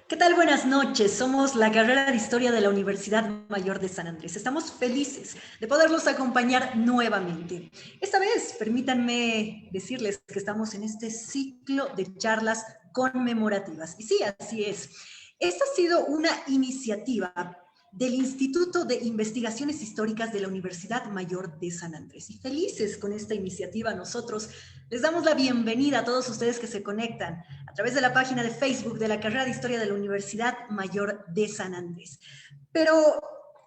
¿Qué tal? Buenas noches. Somos la carrera de Historia de la Universidad Mayor de San Andrés. Estamos felices de poderlos acompañar nuevamente. Esta vez, permítanme decirles que estamos en este ciclo de charlas conmemorativas. Y sí, así es. Esta ha sido una iniciativa del Instituto de Investigaciones Históricas de la Universidad Mayor de San Andrés. Y felices con esta iniciativa, nosotros les damos la bienvenida a todos ustedes que se conectan a través de la página de Facebook de la carrera de Historia de la Universidad Mayor de San Andrés. Pero,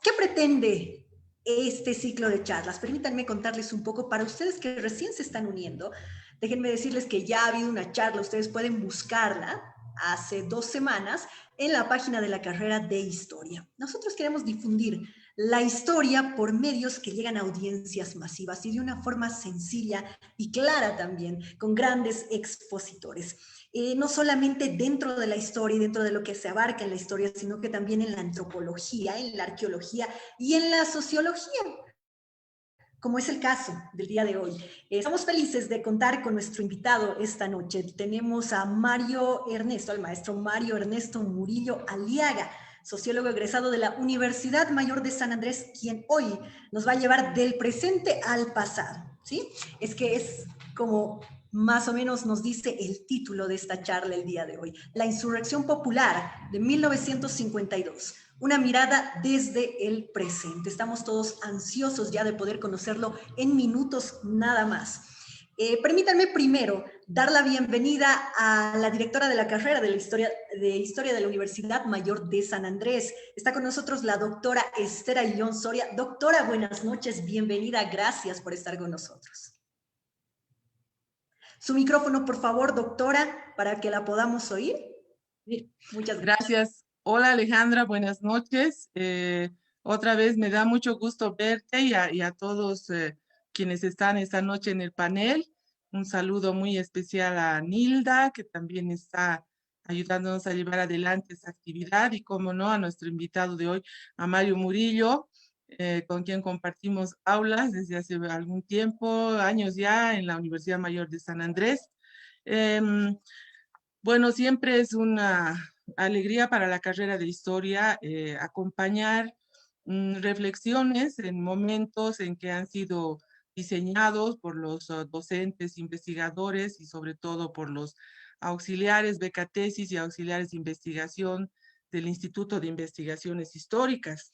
¿qué pretende este ciclo de charlas? Permítanme contarles un poco para ustedes que recién se están uniendo. Déjenme decirles que ya ha habido una charla, ustedes pueden buscarla hace 2 semanas en la página de la carrera de Historia. Nosotros queremos difundir la historia por medios que llegan a audiencias masivas y de una forma sencilla y clara también, con grandes expositores. No solamente dentro de la historia y dentro de lo que se abarca en la historia, sino que también en la antropología, en la arqueología y en la sociología, como es el caso del día de hoy. Estamos felices de contar con nuestro invitado esta noche. Tenemos a Mario Ernesto, al maestro Mario Ernesto Murillo Aliaga, sociólogo egresado de la Universidad Mayor de San Andrés, quien hoy nos va a llevar del presente al pasado, ¿sí? Es que es como más o menos nos dice el título de esta charla el día de hoy, La Insurrección Popular de 1952. Una mirada desde el presente. Estamos todos ansiosos ya de poder conocerlo en minutos nada más. Permítanme primero dar la bienvenida a la directora de la carrera de Historia de la Universidad Mayor de San Andrés. Está con nosotros la doctora Esther Ayllón Soria. Doctora, buenas noches, bienvenida, gracias por estar con nosotros. Su micrófono, por favor, doctora, para que la podamos oír. Sí, Muchas gracias. gracias. Hola Alejandra, buenas noches. Otra vez me da mucho gusto verte y a todos quienes están esta noche en el panel. Un saludo muy especial a Nilda, que también está ayudándonos a llevar adelante esta actividad, y como no, a nuestro invitado de hoy, a Mario Murillo, con quien compartimos aulas desde hace algún tiempo, años ya, en la Universidad Mayor de San Andrés. Em, bueno, siempre es una alegría para la carrera de historia acompañar reflexiones en momentos en que han sido diseñados por los docentes, investigadores y sobre todo por los auxiliares becatesis y auxiliares de investigación del Instituto de Investigaciones Históricas.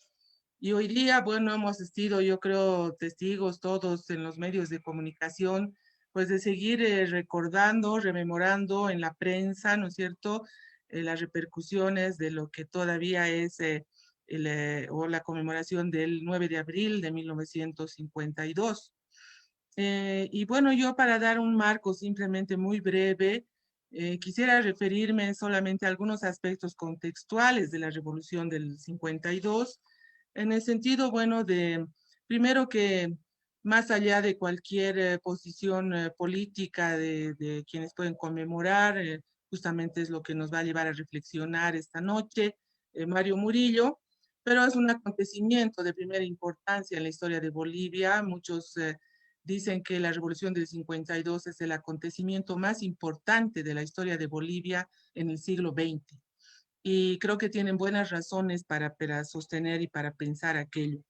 Y hoy día, bueno, hemos sido, yo creo, testigos todos en los medios de comunicación, pues de seguir recordando, rememorando en la prensa, ¿no es cierto?, las repercusiones de lo que todavía es o la conmemoración del 9 de abril de 1952. Y bueno, yo para dar un marco simplemente muy breve, quisiera referirme solamente a algunos aspectos contextuales de la Revolución del 52, en el sentido, bueno, de primero que más allá de cualquier posición política de quienes pueden conmemorar, justamente es lo que nos va a llevar a reflexionar esta noche, Mario Murillo, pero es un acontecimiento de primera importancia en la historia de Bolivia. Muchos dicen que la Revolución del 52 es el acontecimiento más importante de la historia de Bolivia en el siglo XX. Y creo que tienen buenas razones para sostener y para pensar aquello.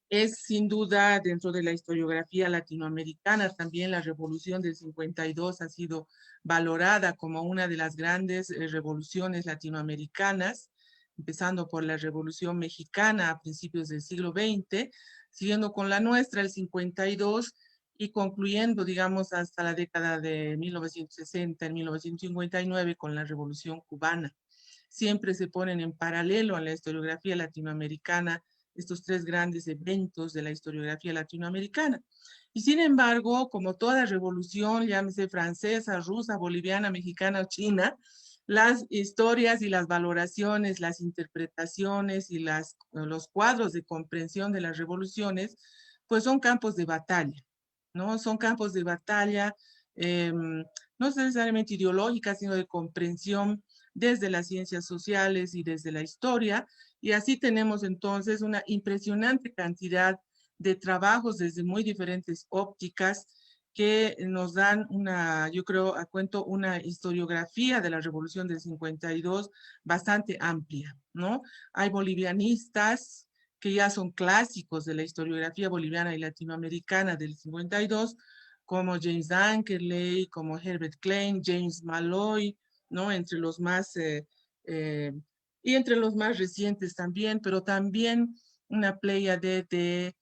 Es sin duda dentro de la historiografía latinoamericana, también la Revolución del 52 ha sido valorada como una de las grandes revoluciones latinoamericanas, empezando por la Revolución Mexicana a principios del siglo XX, siguiendo con la nuestra, el 52, y concluyendo, digamos, hasta la década de 1960, en 1959, con la Revolución Cubana. Siempre se ponen en paralelo a la historiografía latinoamericana estos tres grandes eventos de la historiografía latinoamericana. Y sin embargo, como toda revolución, llámese francesa, rusa, boliviana, mexicana o china, las historias y las valoraciones, las interpretaciones y los cuadros de comprensión de las revoluciones, pues son campos de batalla, ¿no? Son campos de batalla, no necesariamente ideológicas, sino de comprensión desde las ciencias sociales y desde la historia, y así tenemos entonces una impresionante cantidad de trabajos desde muy diferentes ópticas que nos dan yo creo, a cuento, una historiografía de la Revolución del 52 bastante amplia, ¿no? Hay bolivianistas que ya son clásicos de la historiografía boliviana y latinoamericana del 52, como James Ankerley, como Herbert Klein, James Malloy, ¿no? Entre los más, eh, y entre los más recientes también, pero también una pléyade de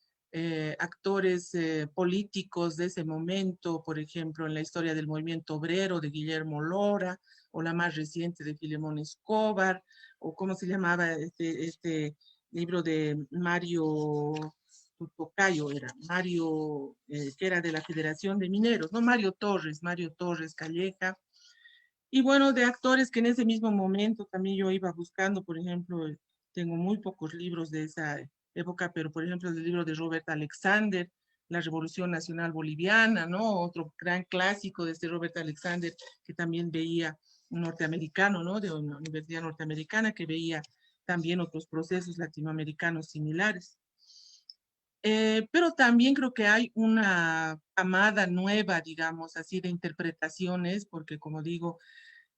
actores políticos de ese momento, por ejemplo, en la historia del movimiento obrero de Guillermo Lora, o la más reciente de Filemón Escobar, o cómo se llamaba este libro de Mario Tocayo, era Mario, que era de la Federación de Mineros, no Mario Torres Calleja, y bueno, de actores que en ese mismo momento también yo iba buscando, por ejemplo, tengo muy pocos libros de esa época, pero por ejemplo el libro de Robert Alexander, La Revolución Nacional Boliviana, ¿no? Otro gran clásico de este Robert Alexander, que también veía un norteamericano, ¿no? De una universidad norteamericana, que veía también otros procesos latinoamericanos similares. Pero también creo que hay una camada nueva, digamos, así de interpretaciones, porque como digo,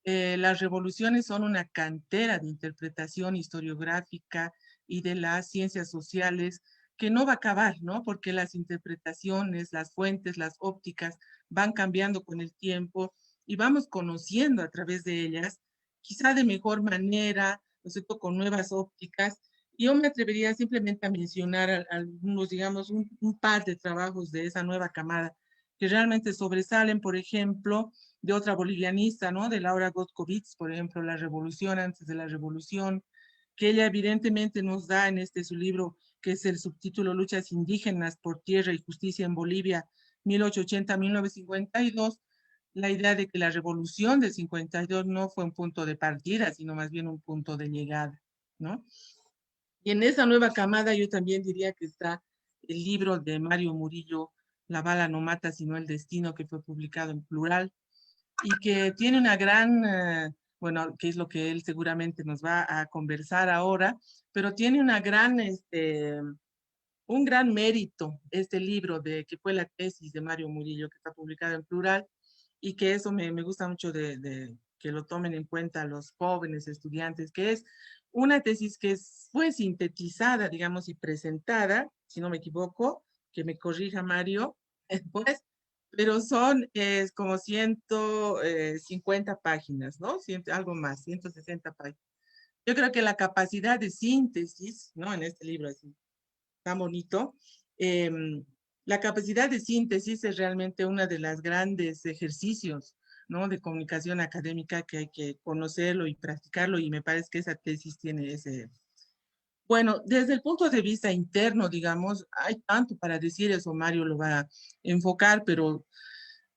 las revoluciones son una cantera de interpretación historiográfica y de las ciencias sociales que no va a acabar, ¿no? Porque las interpretaciones, las fuentes, las ópticas van cambiando con el tiempo y vamos conociendo a través de ellas, quizá de mejor manera, ¿no es cierto?, con nuevas ópticas. Y yo me atrevería simplemente a mencionar algunos, digamos, un par de trabajos de esa nueva camada que realmente sobresalen, por ejemplo, de otra bolivianista, ¿no? De Laura Gotkovitz, por ejemplo, La Revolución antes de la Revolución, que ella evidentemente nos da en su libro, que es el subtítulo Luchas indígenas por tierra y justicia en Bolivia, 1880-1952, la idea de que la revolución del 52 no fue un punto de partida, sino más bien un punto de llegada, ¿no? Y en esa nueva camada yo también diría que está el libro de Mario Murillo, La bala no mata sino el destino, que fue publicado en plural, y que tiene una gran, bueno, que es lo que él seguramente nos va a conversar ahora, pero tiene un gran mérito este libro que fue la tesis de Mario Murillo, que está publicado en plural, y que eso me gusta mucho de que lo tomen en cuenta los jóvenes estudiantes, que es una tesis que fue sintetizada, digamos, y presentada, si no me equivoco, que me corrija Mario, después, pero son como 150 páginas, ¿no? Algo más, 160 páginas. Yo creo que la capacidad de síntesis, ¿no? En este libro así tan bonito, eh, la capacidad de síntesis es realmente uno de los grandes ejercicios, ¿no? De comunicación académica que hay que conocerlo y practicarlo, y me parece que esa tesis tiene ese... Bueno, desde el punto de vista interno, digamos, hay tanto para decir, eso Mario lo va a enfocar, pero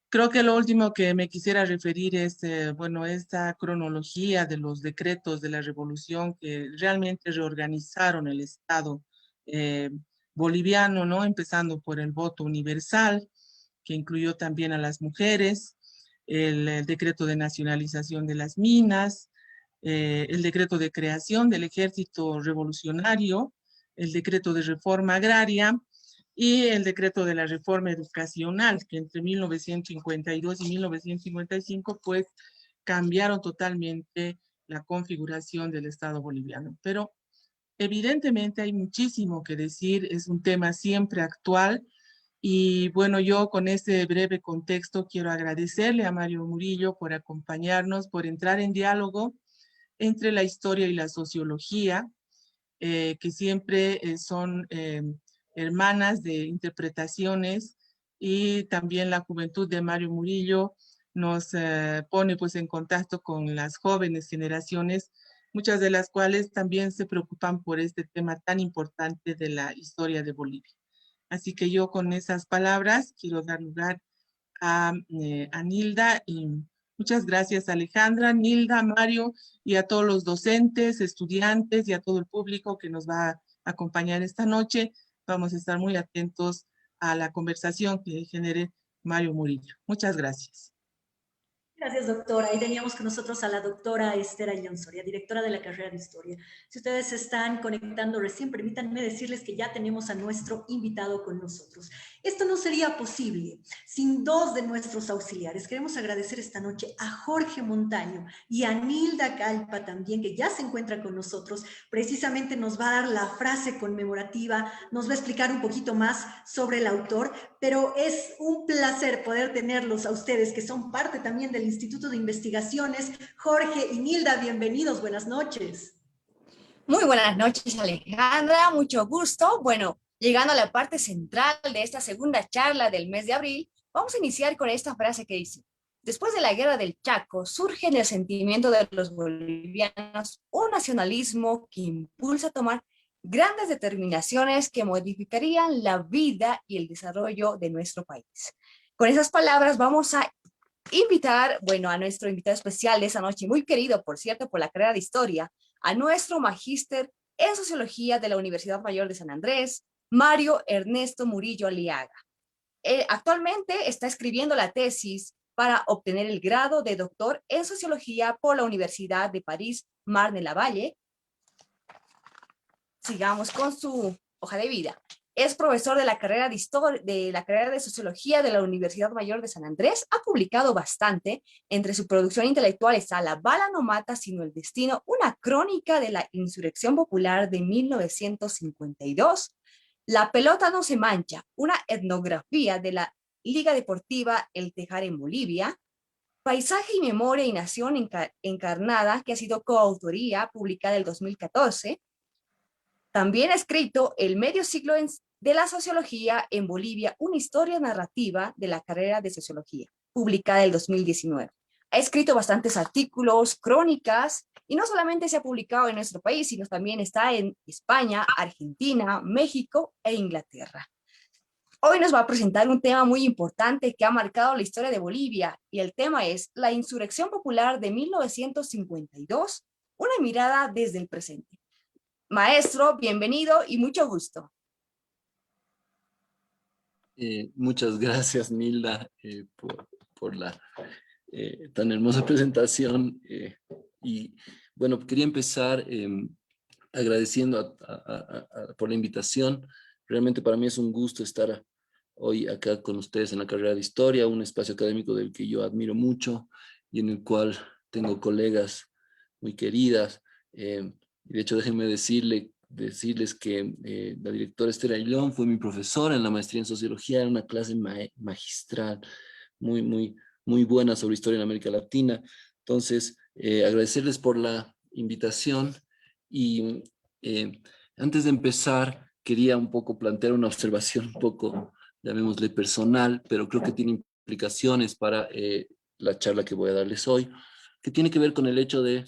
creo que lo último que me quisiera referir es, bueno, esta cronología de los decretos de la revolución que realmente reorganizaron el Estado eh, boliviano, ¿no? Empezando por el voto universal, que incluyó también a las mujeres, el decreto de nacionalización de las minas, el decreto de creación del ejército revolucionario, el decreto de reforma agraria, y el decreto de la reforma educacional, que entre 1952 y 1955, pues cambiaron totalmente la configuración del Estado boliviano. Pero evidentemente hay muchísimo que decir, es un tema siempre actual, y bueno, yo con este breve contexto quiero agradecerle a Mario Murillo por acompañarnos, por entrar en diálogo entre la historia y la sociología, que siempre son hermanas de interpretaciones, y también la juventud de Mario Murillo nos pone pues en contacto con las jóvenes generaciones, muchas de las cuales también se preocupan por este tema tan importante de la historia de Bolivia. Así que yo con esas palabras quiero dar lugar a Nilda, y muchas gracias Alejandra, Nilda, Mario, y a todos los docentes, estudiantes y a todo el público que nos va a acompañar esta noche. Vamos a estar muy atentos a la conversación que genere Mario Murillo. Muchas gracias. Gracias, doctora. Ahí teníamos con nosotros a la doctora Esther Ayllón Soria, directora de la carrera de Historia. Si ustedes se están conectando recién, permítanme decirles que ya tenemos a nuestro invitado con nosotros. Esto no sería posible sin dos de nuestros auxiliares. Queremos agradecer esta noche a Jorge Montaño y a Nilda Calpa también, que ya se encuentra con nosotros. Precisamente nos va a dar la frase conmemorativa, nos va a explicar un poquito más sobre el autor, pero es un placer poder tenerlos a ustedes, que son parte también del Instituto de Investigaciones. Jorge y Nilda, bienvenidos, buenas noches. Muy buenas noches, Alejandra, mucho gusto. Bueno, llegando a la parte central de esta segunda charla del mes de abril, vamos a iniciar con esta frase que dice: después de la guerra del Chaco, surge en el sentimiento de los bolivianos un nacionalismo que impulsa a tomar grandes determinaciones que modificarían la vida y el desarrollo de nuestro país. Con esas palabras vamos a invitar, bueno, a nuestro invitado especial de esa noche, muy querido, por cierto, por la carrera de Historia, a nuestro magíster en Sociología de la Universidad Mayor de San Andrés, Mario Ernesto Murillo Aliaga. Actualmente está escribiendo la tesis para obtener el grado de doctor en Sociología por la Universidad de París, Marne-la-Vallée. Sigamos con su hoja de vida. Es profesor de la carrera de Sociología de la Universidad Mayor de San Andrés. Ha publicado bastante. Entre su producción intelectual está La bala no mata sino el destino, una crónica de la insurrección popular de 1952. La pelota no se mancha, una etnografía de la Liga Deportiva El Tejar en Bolivia. Paisaje y Memoria y Nación Encarnada, que ha sido coautoría, publicada en el 2014. También ha escrito El medio siglo de la sociología en Bolivia, una historia narrativa de la carrera de sociología, publicada en el 2019. Ha escrito bastantes artículos, crónicas, y no solamente se ha publicado en nuestro país, sino también está en España, Argentina, México e Inglaterra. Hoy nos va a presentar un tema muy importante que ha marcado la historia de Bolivia, y el tema es la insurrección popular de 1952, una mirada desde el presente. Maestro, bienvenido y mucho gusto. Muchas gracias, Nilda, por la tan hermosa presentación. Y bueno, quería empezar agradeciendo por la invitación. Realmente para mí es un gusto estar hoy acá con ustedes en la carrera de Historia, un espacio académico del que yo admiro mucho y en el cual tengo colegas muy queridas. De hecho, déjenme decirles que la directora Esther Ayllón fue mi profesora en la maestría en Sociología, era una clase magistral, muy buena sobre historia en América Latina. Entonces, agradecerles por la invitación y antes de empezar, quería un poco plantear una observación un poco, llamémosle personal, pero creo que tiene implicaciones para la charla que voy a darles hoy, que tiene que ver con el hecho de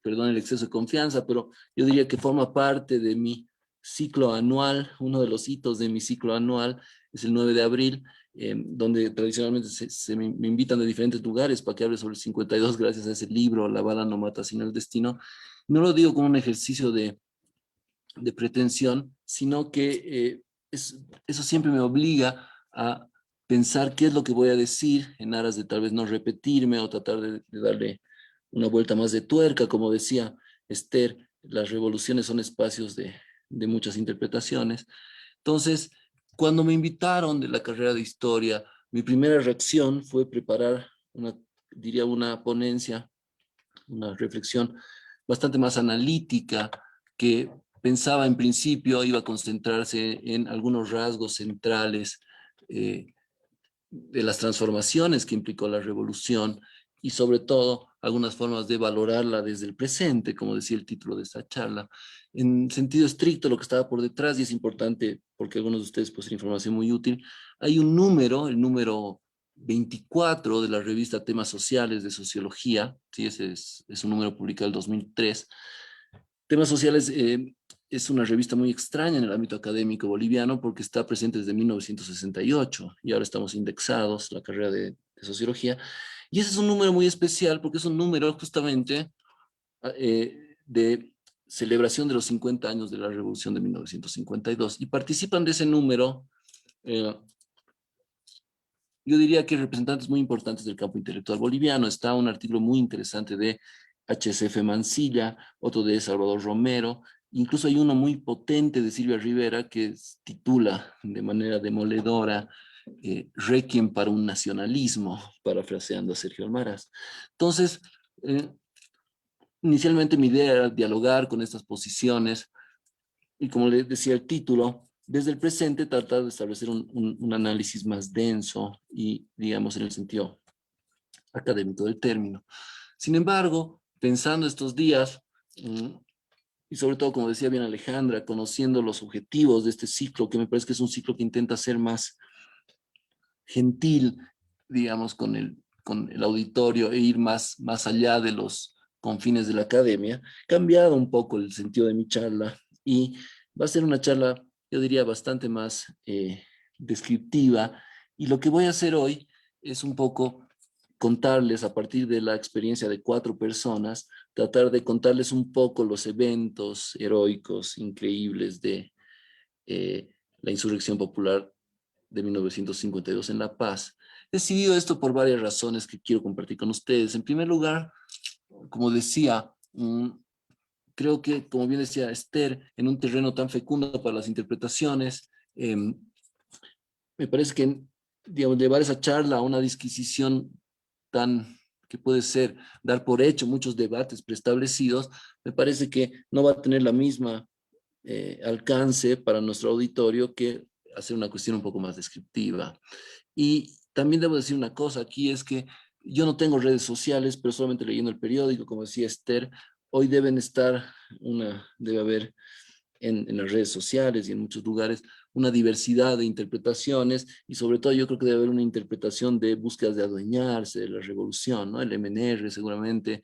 perdón el exceso de confianza, pero yo diría que forma parte de mi ciclo anual. Uno de los hitos de mi ciclo anual es el 9 de abril, donde tradicionalmente me invitan de diferentes lugares para que hable sobre el 52 gracias a ese libro, La bala no mata sino el destino. No lo digo como un ejercicio de pretensión, sino que eso siempre me obliga a pensar qué es lo que voy a decir en aras de tal vez no repetirme o tratar de darle una vuelta más de tuerca. Como decía Esther, las revoluciones son espacios de muchas interpretaciones. Entonces, cuando me invitaron de la carrera de Historia, mi primera reacción fue preparar diría una ponencia, una reflexión bastante más analítica, que pensaba en principio iba a concentrarse en algunos rasgos centrales de las transformaciones que implicó la revolución y sobre todo algunas formas de valorarla desde el presente, como decía el título de esta charla. En sentido estricto, lo que estaba por detrás, y es importante porque algunos de ustedes pueden ser información muy útil, hay un número, el número 24 de la revista Temas Sociales de Sociología, ¿sí? Ese es un número publicado en el 2003. Temas Sociales es una revista muy extraña en el ámbito académico boliviano porque está presente desde 1968 y ahora estamos indexados, la carrera de Sociología. Y ese es un número muy especial porque es un número justamente de celebración de los 50 años de la Revolución de 1952. Y participan de ese número yo diría que representantes muy importantes del campo intelectual boliviano. Está un artículo muy interesante de HCF Mansilla, otro de Salvador Romero, incluso hay uno muy potente de Silvia Rivera que titula de manera demoledora Requiem para un nacionalismo, parafraseando a Sergio Almaraz. Entonces, inicialmente mi idea era dialogar con estas posiciones y, como les decía el título, desde el presente tratar de establecer un análisis más denso y, digamos, en el sentido académico del término. Sin embargo, pensando estos días, y sobre todo, como decía bien Alejandra, conociendo los objetivos de este ciclo, que me parece que es un ciclo que intenta ser más gentil, digamos, con el auditorio e ir más allá de los confines de la academia, he cambiado un poco el sentido de mi charla y va a ser una charla, yo diría, bastante más descriptiva. Y lo que voy a hacer hoy es un poco contarles a partir de la experiencia de 4 personas, tratar de contarles un poco los eventos heroicos, increíbles de la insurrección popular de 1952 en La Paz. He decidido esto por varias razones que quiero compartir con ustedes. En primer lugar, como decía, creo que, como bien decía Esther, en un terreno tan fecundo para las interpretaciones, me parece que, digamos, llevar esa charla a una disquisición tan que puede ser dar por hecho muchos debates preestablecidos, me parece que no va a tener la misma alcance para nuestro auditorio que hacer una cuestión un poco más descriptiva. Y también debo decir una cosa aquí, es que yo no tengo redes sociales, pero solamente leyendo el periódico, como decía Esther, hoy debe haber en las redes sociales y en muchos lugares una diversidad de interpretaciones y sobre todo yo creo que debe haber una interpretación de búsquedas de adueñarse de la revolución, ¿no? El MNR seguramente,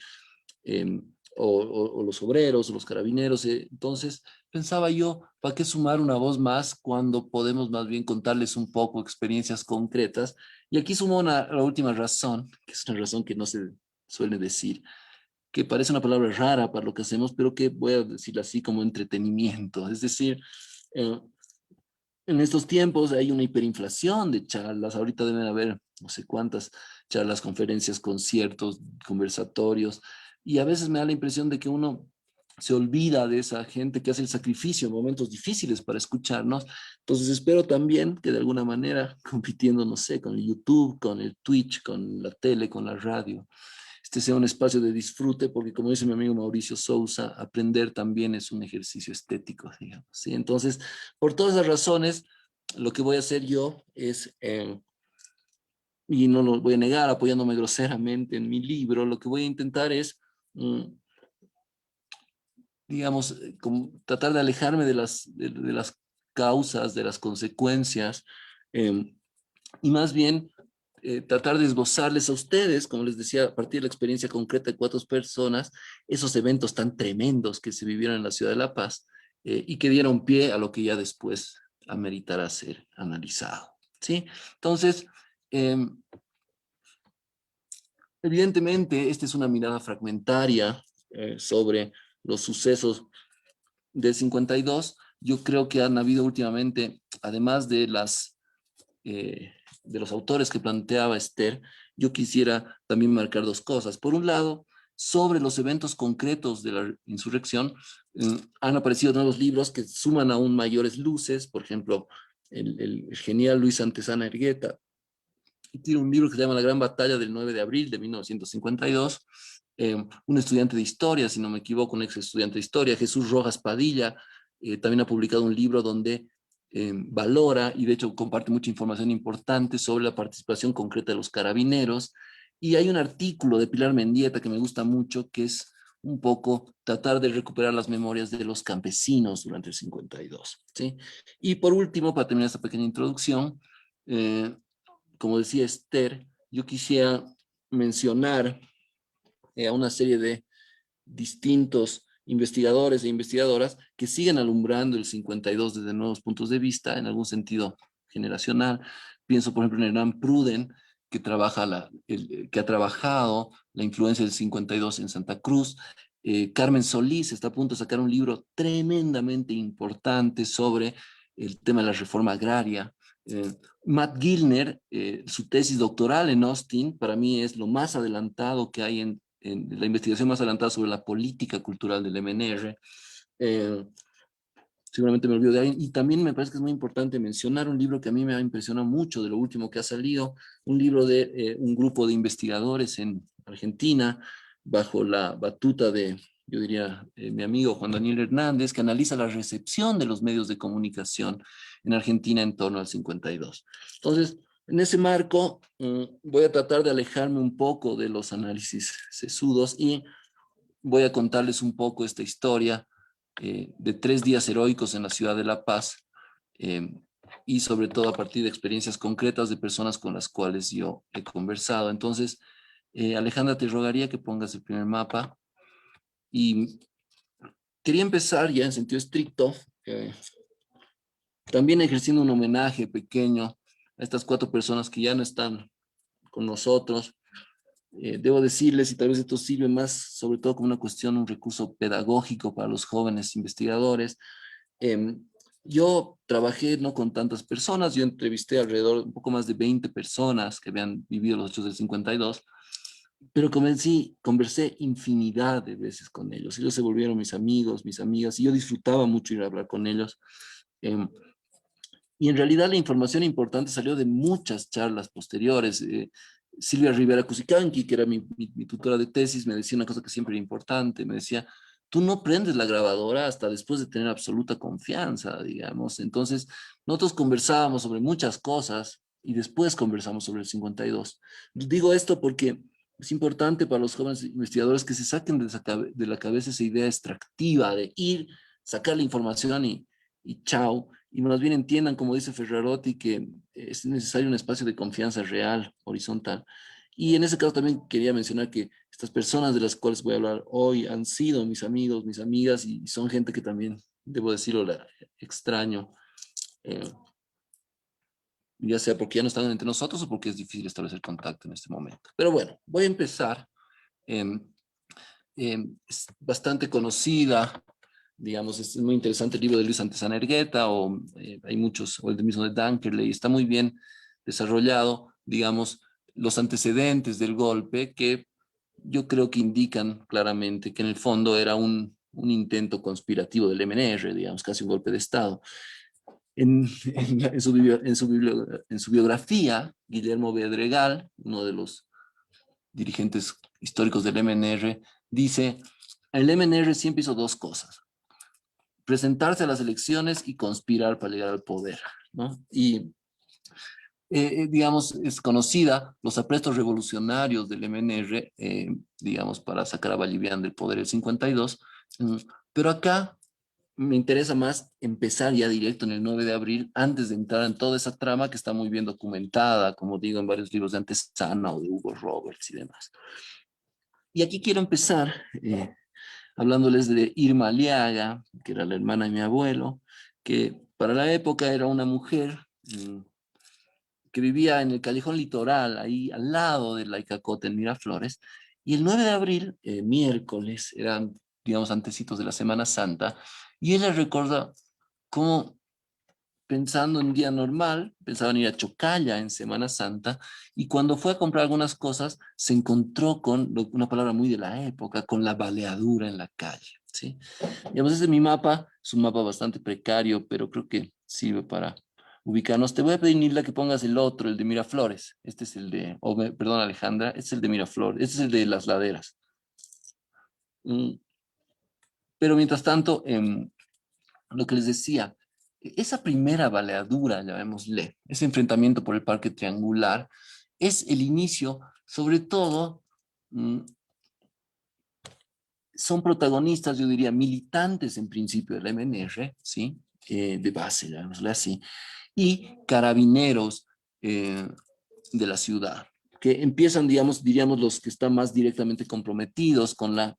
eh, o los obreros, o los carabineros. Entonces pensaba yo, ¿para qué sumar una voz más cuando podemos más bien contarles un poco experiencias concretas? Y aquí sumo la última razón, que es una razón que no se suele decir, que parece una palabra rara para lo que hacemos, pero que voy a decirlo así como entretenimiento. Es decir, eh, en estos tiempos hay una hiperinflación de charlas. Ahorita deben haber no sé cuántas charlas, conferencias, conciertos, conversatorios. Y a veces me da la impresión de que uno se olvida de esa gente que hace el sacrificio en momentos difíciles para escucharnos. Entonces espero también que de alguna manera, compitiendo, no sé, con el YouTube, con el Twitch, con la tele, con la radio, este sea un espacio de disfrute, porque como dice mi amigo Mauricio Sousa, aprender también es un ejercicio estético, digamos, ¿sí? Entonces, por todas esas razones, lo que voy a hacer yo es, y no lo voy a negar apoyándome groseramente en mi libro, lo que voy a intentar es, digamos, tratar de alejarme de las causas, de las consecuencias, y más bien tratar de esbozarles a ustedes, como les decía, a partir de la experiencia concreta de 4 personas, esos eventos tan tremendos que se vivieron en la ciudad de La Paz y que dieron pie a lo que ya después ameritará ser analizado, ¿sí? Entonces, evidentemente, esta es una mirada fragmentaria sobre los sucesos del 52. Yo creo que han habido últimamente, además de los autores que planteaba Esther, yo quisiera también marcar 2 cosas. Por un lado, sobre los eventos concretos de la insurrección, han aparecido nuevos libros que suman aún mayores luces. Por ejemplo, el genial Luis Antezana Ergueta tiene un libro que se llama La Gran Batalla del 9 de abril de 1952. Un estudiante de historia, si no me equivoco, un ex estudiante de historia, Jesús Rojas Padilla, también ha publicado un libro donde valora y de hecho comparte mucha información importante sobre la participación concreta de los carabineros. Y hay un artículo de Pilar Mendieta que me gusta mucho, que es un poco tratar de recuperar las memorias de los campesinos durante el 52, ¿sí? Y por último, para terminar esta pequeña introducción, como decía Esther, yo quisiera mencionar a una serie de distintos investigadores e investigadoras que siguen alumbrando el 52 desde nuevos puntos de vista, en algún sentido generacional. Pienso, por ejemplo, en Hernán Pruden, que ha trabajado la influencia del 52 en Santa Cruz. Carmen Solís está a punto de sacar un libro tremendamente importante sobre el tema de la reforma agraria. Matt Gilner, su tesis doctoral en Austin, para mí es lo más adelantado que hay en la investigación más adelantada sobre la política cultural del MNR. Seguramente me olvido de alguien. Y también me parece que es muy importante mencionar un libro que a mí me ha impresionado mucho de lo último que ha salido, un libro de un grupo de investigadores en Argentina, bajo la batuta de, yo diría, mi amigo Juan Daniel Hernández, que analiza la recepción de los medios de comunicación en Argentina en torno al 52. Entonces, en ese marco, voy a tratar de alejarme un poco de los análisis sesudos y voy a contarles un poco esta historia de 3 días heroicos en la ciudad de La Paz, y sobre todo a partir de experiencias concretas de personas con las cuales yo he conversado. Entonces, Alejandra, te rogaría que pongas el primer mapa. Y quería empezar ya en sentido estricto, también ejerciendo un homenaje pequeño a estas 4 personas que ya no están con nosotros. Debo decirles, y tal vez esto sirve más, sobre todo como una cuestión, un recurso pedagógico para los jóvenes investigadores. Yo trabajé no con tantas personas, yo entrevisté alrededor de un poco más de 20 personas que habían vivido los hechos del 52, pero conversé infinidad de veces con ellos. Ellos se volvieron mis amigos, mis amigas, y yo disfrutaba mucho ir a hablar con ellos. Y en realidad la información importante salió de muchas charlas posteriores. Silvia Rivera Cusicanqui, que era mi tutora de tesis, me decía una cosa que siempre era importante, me decía, tú no prendes la grabadora hasta después de tener absoluta confianza, digamos. Entonces, nosotros conversábamos sobre muchas cosas y después conversamos sobre el 52. Digo esto porque es importante para los jóvenes investigadores que se saquen de la cabeza esa idea extractiva de ir, sacar la información y chao, y más bien entiendan, como dice Ferrarotti, que es necesario un espacio de confianza real, horizontal. Y en ese caso también quería mencionar que estas personas de las cuales voy a hablar hoy han sido mis amigos, mis amigas, y son gente que también, debo decirlo, la extraño, ya sea porque ya no están entre nosotros o porque es difícil establecer contacto en este momento. Pero bueno, voy a empezar. Es bastante conocida, digamos, es muy interesante el libro de Luis Santezana Ergueta, o hay muchos, o el mismo de Dankerley, está muy bien desarrollado, digamos, los antecedentes del golpe, que yo creo que indican claramente que en el fondo era un intento conspirativo del MNR, digamos, casi un golpe de Estado. En su biografía, Guillermo Bedregal, uno de los dirigentes históricos del MNR, dice, el MNR siempre hizo 2 cosas: presentarse a las elecciones y conspirar para llegar al poder, ¿no? Y, digamos, es conocida los aprestos revolucionarios del MNR, digamos, para sacar a Vallivian del poder el 52, pero acá me interesa más empezar ya directo en el 9 de abril, antes de entrar en toda esa trama que está muy bien documentada, como digo, en varios libros de Antesana o de Hugo Roberts y demás. Y aquí quiero empezar hablándoles de Irma Aliaga, que era la hermana de mi abuelo, que para la época era una mujer que vivía en el Callejón Litoral, ahí al lado de la Icacota, en Miraflores, y el 9 de abril, miércoles, eran, digamos, antecitos de la Semana Santa, y ella recuerda cómo, pensando en un día normal, pensaban ir a Chocalla en Semana Santa, y cuando fue a comprar algunas cosas, se encontró con una palabra muy de la época, con la baleadura en la calle, ¿sí? Digamos, ese es mi mapa, es un mapa bastante precario, pero creo que sirve para ubicarnos. Te voy a pedir, Nilda, que pongas el otro, el de Miraflores. Este es el de, perdón, Alejandra, este es el de Miraflores, este es el de las laderas. Pero mientras tanto, lo que les decía, esa primera baleadura, llamémosle, ese enfrentamiento por el Parque Triangular, es el inicio, sobre todo, son protagonistas, yo diría, militantes en principio del MNR, ¿sí? De base, llamémosle así, y carabineros de la ciudad, que empiezan, digamos, diríamos, los que están más directamente comprometidos con el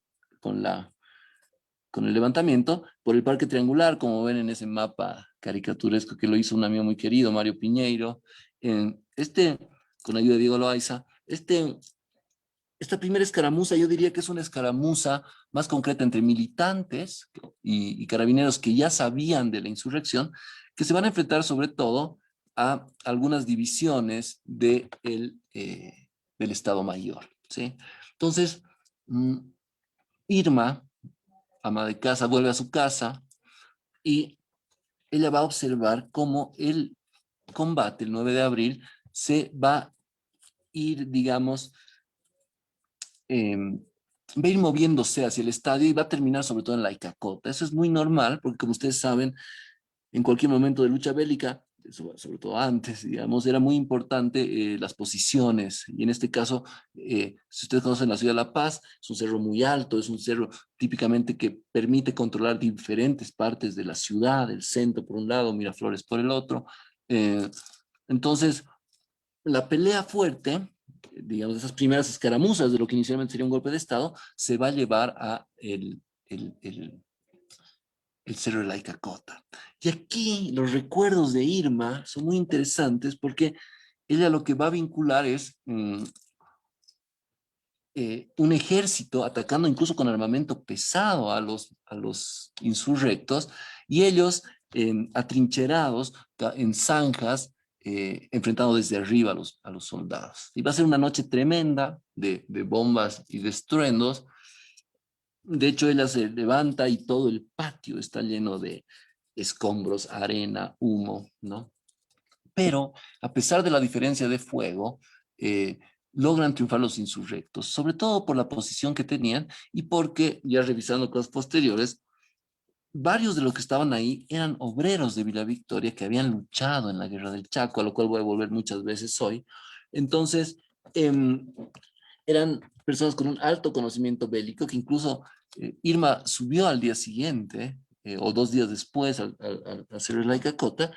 levantamiento por el Parque Triangular, como ven en ese mapa caricaturesco que lo hizo un amigo muy querido, Mario Piñeiro. Con ayuda de Diego Loaiza, esta primera escaramuza, yo diría que es una escaramuza más concreta entre militantes y carabineros que ya sabían de la insurrección, que se van a enfrentar sobre todo a algunas divisiones del Estado Mayor, ¿sí? Entonces, Irma, ama de casa, vuelve a su casa y ella va a observar cómo el combate, el 9 de abril, se va a ir, digamos, va a ir moviéndose hacia el estadio y va a terminar sobre todo en la Icacota. Eso es muy normal porque, como ustedes saben, en cualquier momento de lucha bélica, sobre todo antes, digamos, era muy importante las posiciones. Y en este caso, si ustedes conocen la ciudad de La Paz, es un cerro muy alto, es un cerro típicamente que permite controlar diferentes partes de la ciudad, el centro por un lado, Miraflores por el otro. Eh, entonces, la pelea fuerte, digamos, esas primeras escaramuzas de lo que inicialmente sería un golpe de Estado, se va a llevar a el Cerro de la Icacota. Y aquí los recuerdos de Irma son muy interesantes porque ella lo que va a vincular es un ejército atacando incluso con armamento pesado a los insurrectos y ellos atrincherados en zanjas, enfrentando desde arriba a los soldados. Y va a ser una noche tremenda de bombas y de estruendos. De hecho, ella se levanta y todo el patio está lleno de escombros, arena, humo, ¿no? Pero a pesar de la diferencia de fuego, logran triunfar los insurrectos, sobre todo por la posición que tenían y porque, ya revisando cosas posteriores, varios de los que estaban ahí eran obreros de Villa Victoria que habían luchado en la Guerra del Chaco, a lo cual voy a volver muchas veces hoy. Entonces, eran personas con un alto conocimiento bélico que incluso Irma subió al día siguiente o 2 días después al hacer la Icacota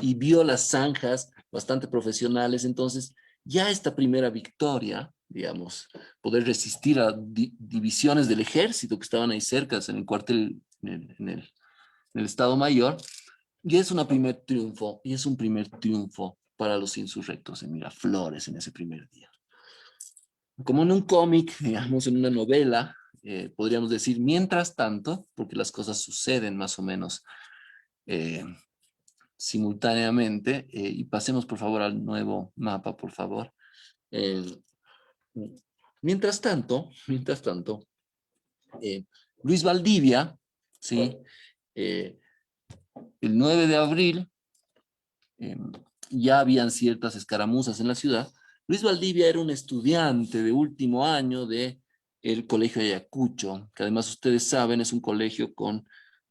y vio las zanjas bastante profesionales. Entonces, ya esta primera victoria, digamos, poder resistir a divisiones del ejército que estaban ahí cerca, en el cuartel, en el Estado Mayor, y es un primer triunfo, y es un primer triunfo para los insurrectos en Miraflores en ese primer día. Como en un cómic, digamos, en una novela, podríamos decir, mientras tanto, porque las cosas suceden más o menos eh, simultáneamente, y pasemos por favor al nuevo mapa, por favor. Eh, mientras tanto, Luis Valdivia, ¿sí? El 9 de abril eh, ya habían ciertas escaramuzas en la ciudad. Luis Valdivia era un estudiante de último año de el Colegio Ayacucho, que además ustedes saben es un colegio con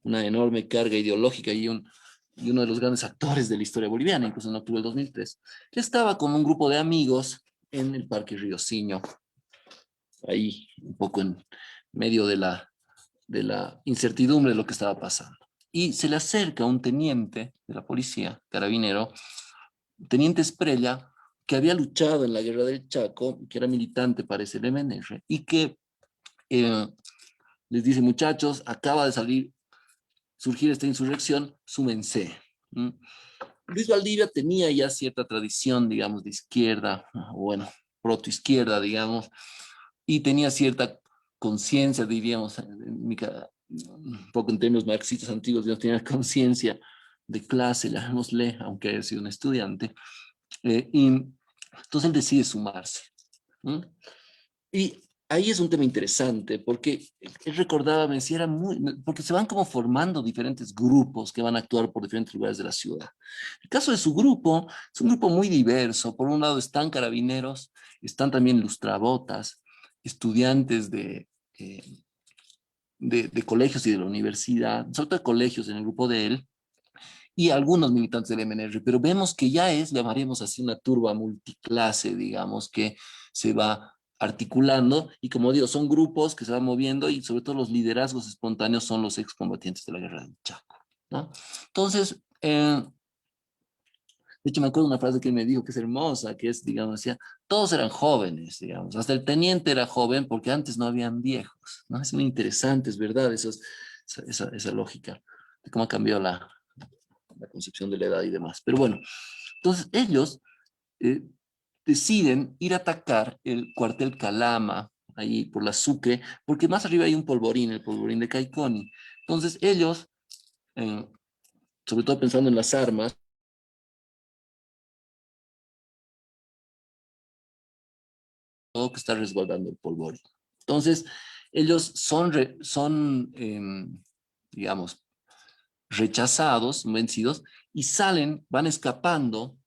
una enorme carga ideológica y uno de los grandes actores de la historia boliviana, incluso en octubre del 2003. Él estaba con un grupo de amigos en el Parque Riociño, ahí un poco en medio de la incertidumbre de lo que estaba pasando. Y se le acerca un teniente de la policía, carabinero, teniente Esprella, que había luchado en la Guerra del Chaco, que era militante, parece, el MNR, y que les dice, muchachos, acaba de surgir esta insurrección, súmense. Luis Valdivia tenía ya cierta tradición, digamos, de izquierda, bueno, protoizquierda, digamos, y tenía cierta conciencia, diríamos, un poco en términos marxistas antiguos, digamos, tenía conciencia de clase, llamémosle, aunque haya sido un estudiante, y entonces él decide sumarse. Y ahí es un tema interesante, porque él recordaba, me decía, porque se van como formando diferentes grupos que van a actuar por diferentes lugares de la ciudad. El caso de su grupo es un grupo muy diverso. Por un lado están carabineros, están también lustrabotas, estudiantes de colegios y de la universidad, sobre todo de colegios en el grupo de él, y algunos militantes del MNR, pero vemos que ya es, llamaremos así, una turba multiclase, digamos, que se va articulando, y como digo, son grupos que se van moviendo, y sobre todo los liderazgos espontáneos son los excombatientes de la Guerra del Chaco, ¿no? Entonces, de hecho me acuerdo una frase que él me dijo que es hermosa, que es, digamos, decía, todos eran jóvenes, digamos, hasta el teniente era joven porque antes no habían viejos, ¿no? Es muy interesante, es verdad, esa lógica de cómo ha cambiado la concepción de la edad y demás. Pero bueno, entonces ellos eh, deciden ir a atacar el cuartel Calama, ahí por la Sucre, porque más arriba hay un polvorín, el polvorín de Caiconi. Entonces ellos, sobre todo pensando en las armas, que está resguardando el polvorín. Entonces, ellos digamos, rechazados, vencidos, y van escapando,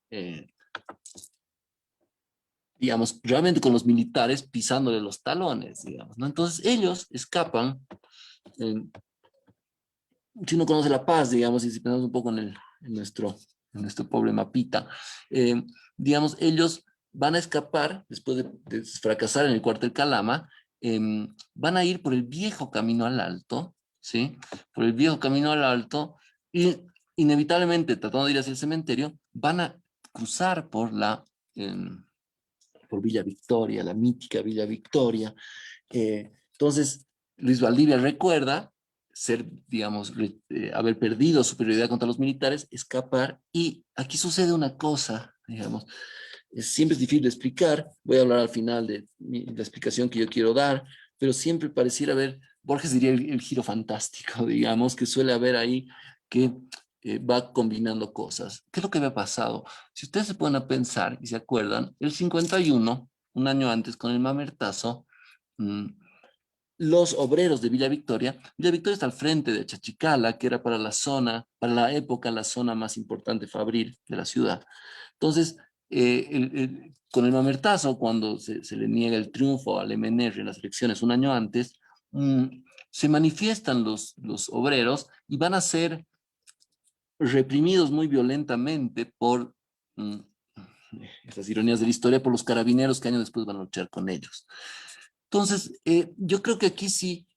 eh, digamos, realmente con los militares pisándole los talones, digamos, ¿no? Entonces ellos escapan, eh, si uno conoce La Paz, digamos, y si pensamos un poco en nuestro pobre mapita, eh, digamos, ellos van a escapar, después de fracasar en el cuartel Calama, van a ir por el viejo camino al Alto, ¿sí? Por el viejo camino al Alto, y inevitablemente, tratando de ir hacia el cementerio, van a cruzar por Villa Victoria, la mítica Villa Victoria. Entonces, Luis Valdivia recuerda digamos, haber perdido superioridad contra los militares, escapar, y aquí sucede una cosa, digamos, siempre es difícil de explicar, voy a hablar al final de la explicación que yo quiero dar, pero siempre pareciera haber, Borges diría el giro fantástico, digamos, que suele haber ahí, que va combinando cosas. ¿Qué es lo que había pasado? Si ustedes se ponen a pensar y se acuerdan, el 51, un año antes, con el Mamertazo, los obreros de Villa Victoria está al frente de Chachicala, que era para la época, la zona más importante fabril de la ciudad. Entonces, con el Mamertazo, cuando se le niega el triunfo al MNR en las elecciones un año antes, se manifiestan los obreros y van a ser reprimidos muy violentamente por, esas ironías de la historia, por los carabineros que años después van a luchar con ellos. Entonces, yo creo que aquí sí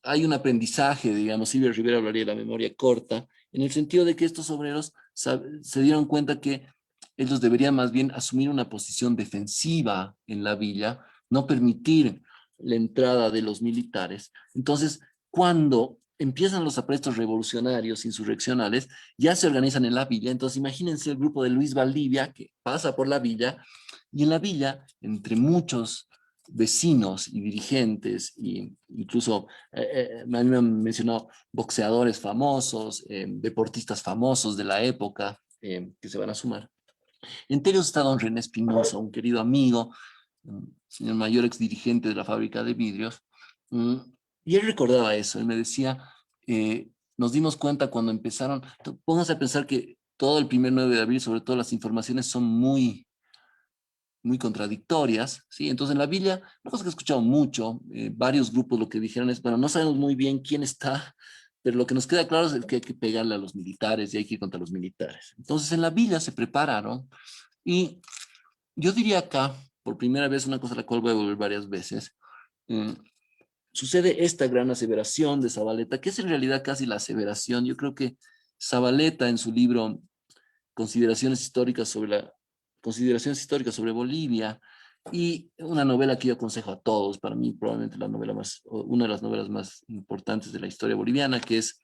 hay un aprendizaje, digamos, Silvia Rivera hablaría de la memoria corta, en el sentido de que estos obreros se dieron cuenta que ellos deberían más bien asumir una posición defensiva en la villa, no permitir la entrada de los militares. Entonces, cuando empiezan los aprestos revolucionarios, insurreccionales, ya se organizan en la villa. Entonces, imagínense el grupo de Luis Valdivia que pasa por la villa, y en la villa, entre muchos vecinos y dirigentes, e incluso me han mencionado boxeadores famosos, deportistas famosos de la época que se van a sumar. Entre ellos está don René Espinosa, un querido amigo, señor mayor ex dirigente de la fábrica de vidrios, y él recordaba eso, él me decía, nos dimos cuenta cuando empezaron, pónganse a pensar que todo el primer 9 de abril, sobre todo las informaciones son muy contradictorias, ¿sí? Entonces en la villa, una cosa que he escuchado mucho, varios grupos lo que dijeron es, bueno, no sabemos muy bien quién está, pero lo que nos queda claro es que hay que pegarle a los militares y hay que ir contra los militares. Entonces en la villa se prepararon, y yo diría acá, por primera vez, una cosa a la cual voy a volver varias veces, sucede esta gran aseveración de Zabaleta, que es en realidad casi la aseveración. Yo creo que Zabaleta en su libro Consideraciones históricas sobre Bolivia, y una novela que yo aconsejo a todos, para mí probablemente una de las novelas más importantes de la historia boliviana, que es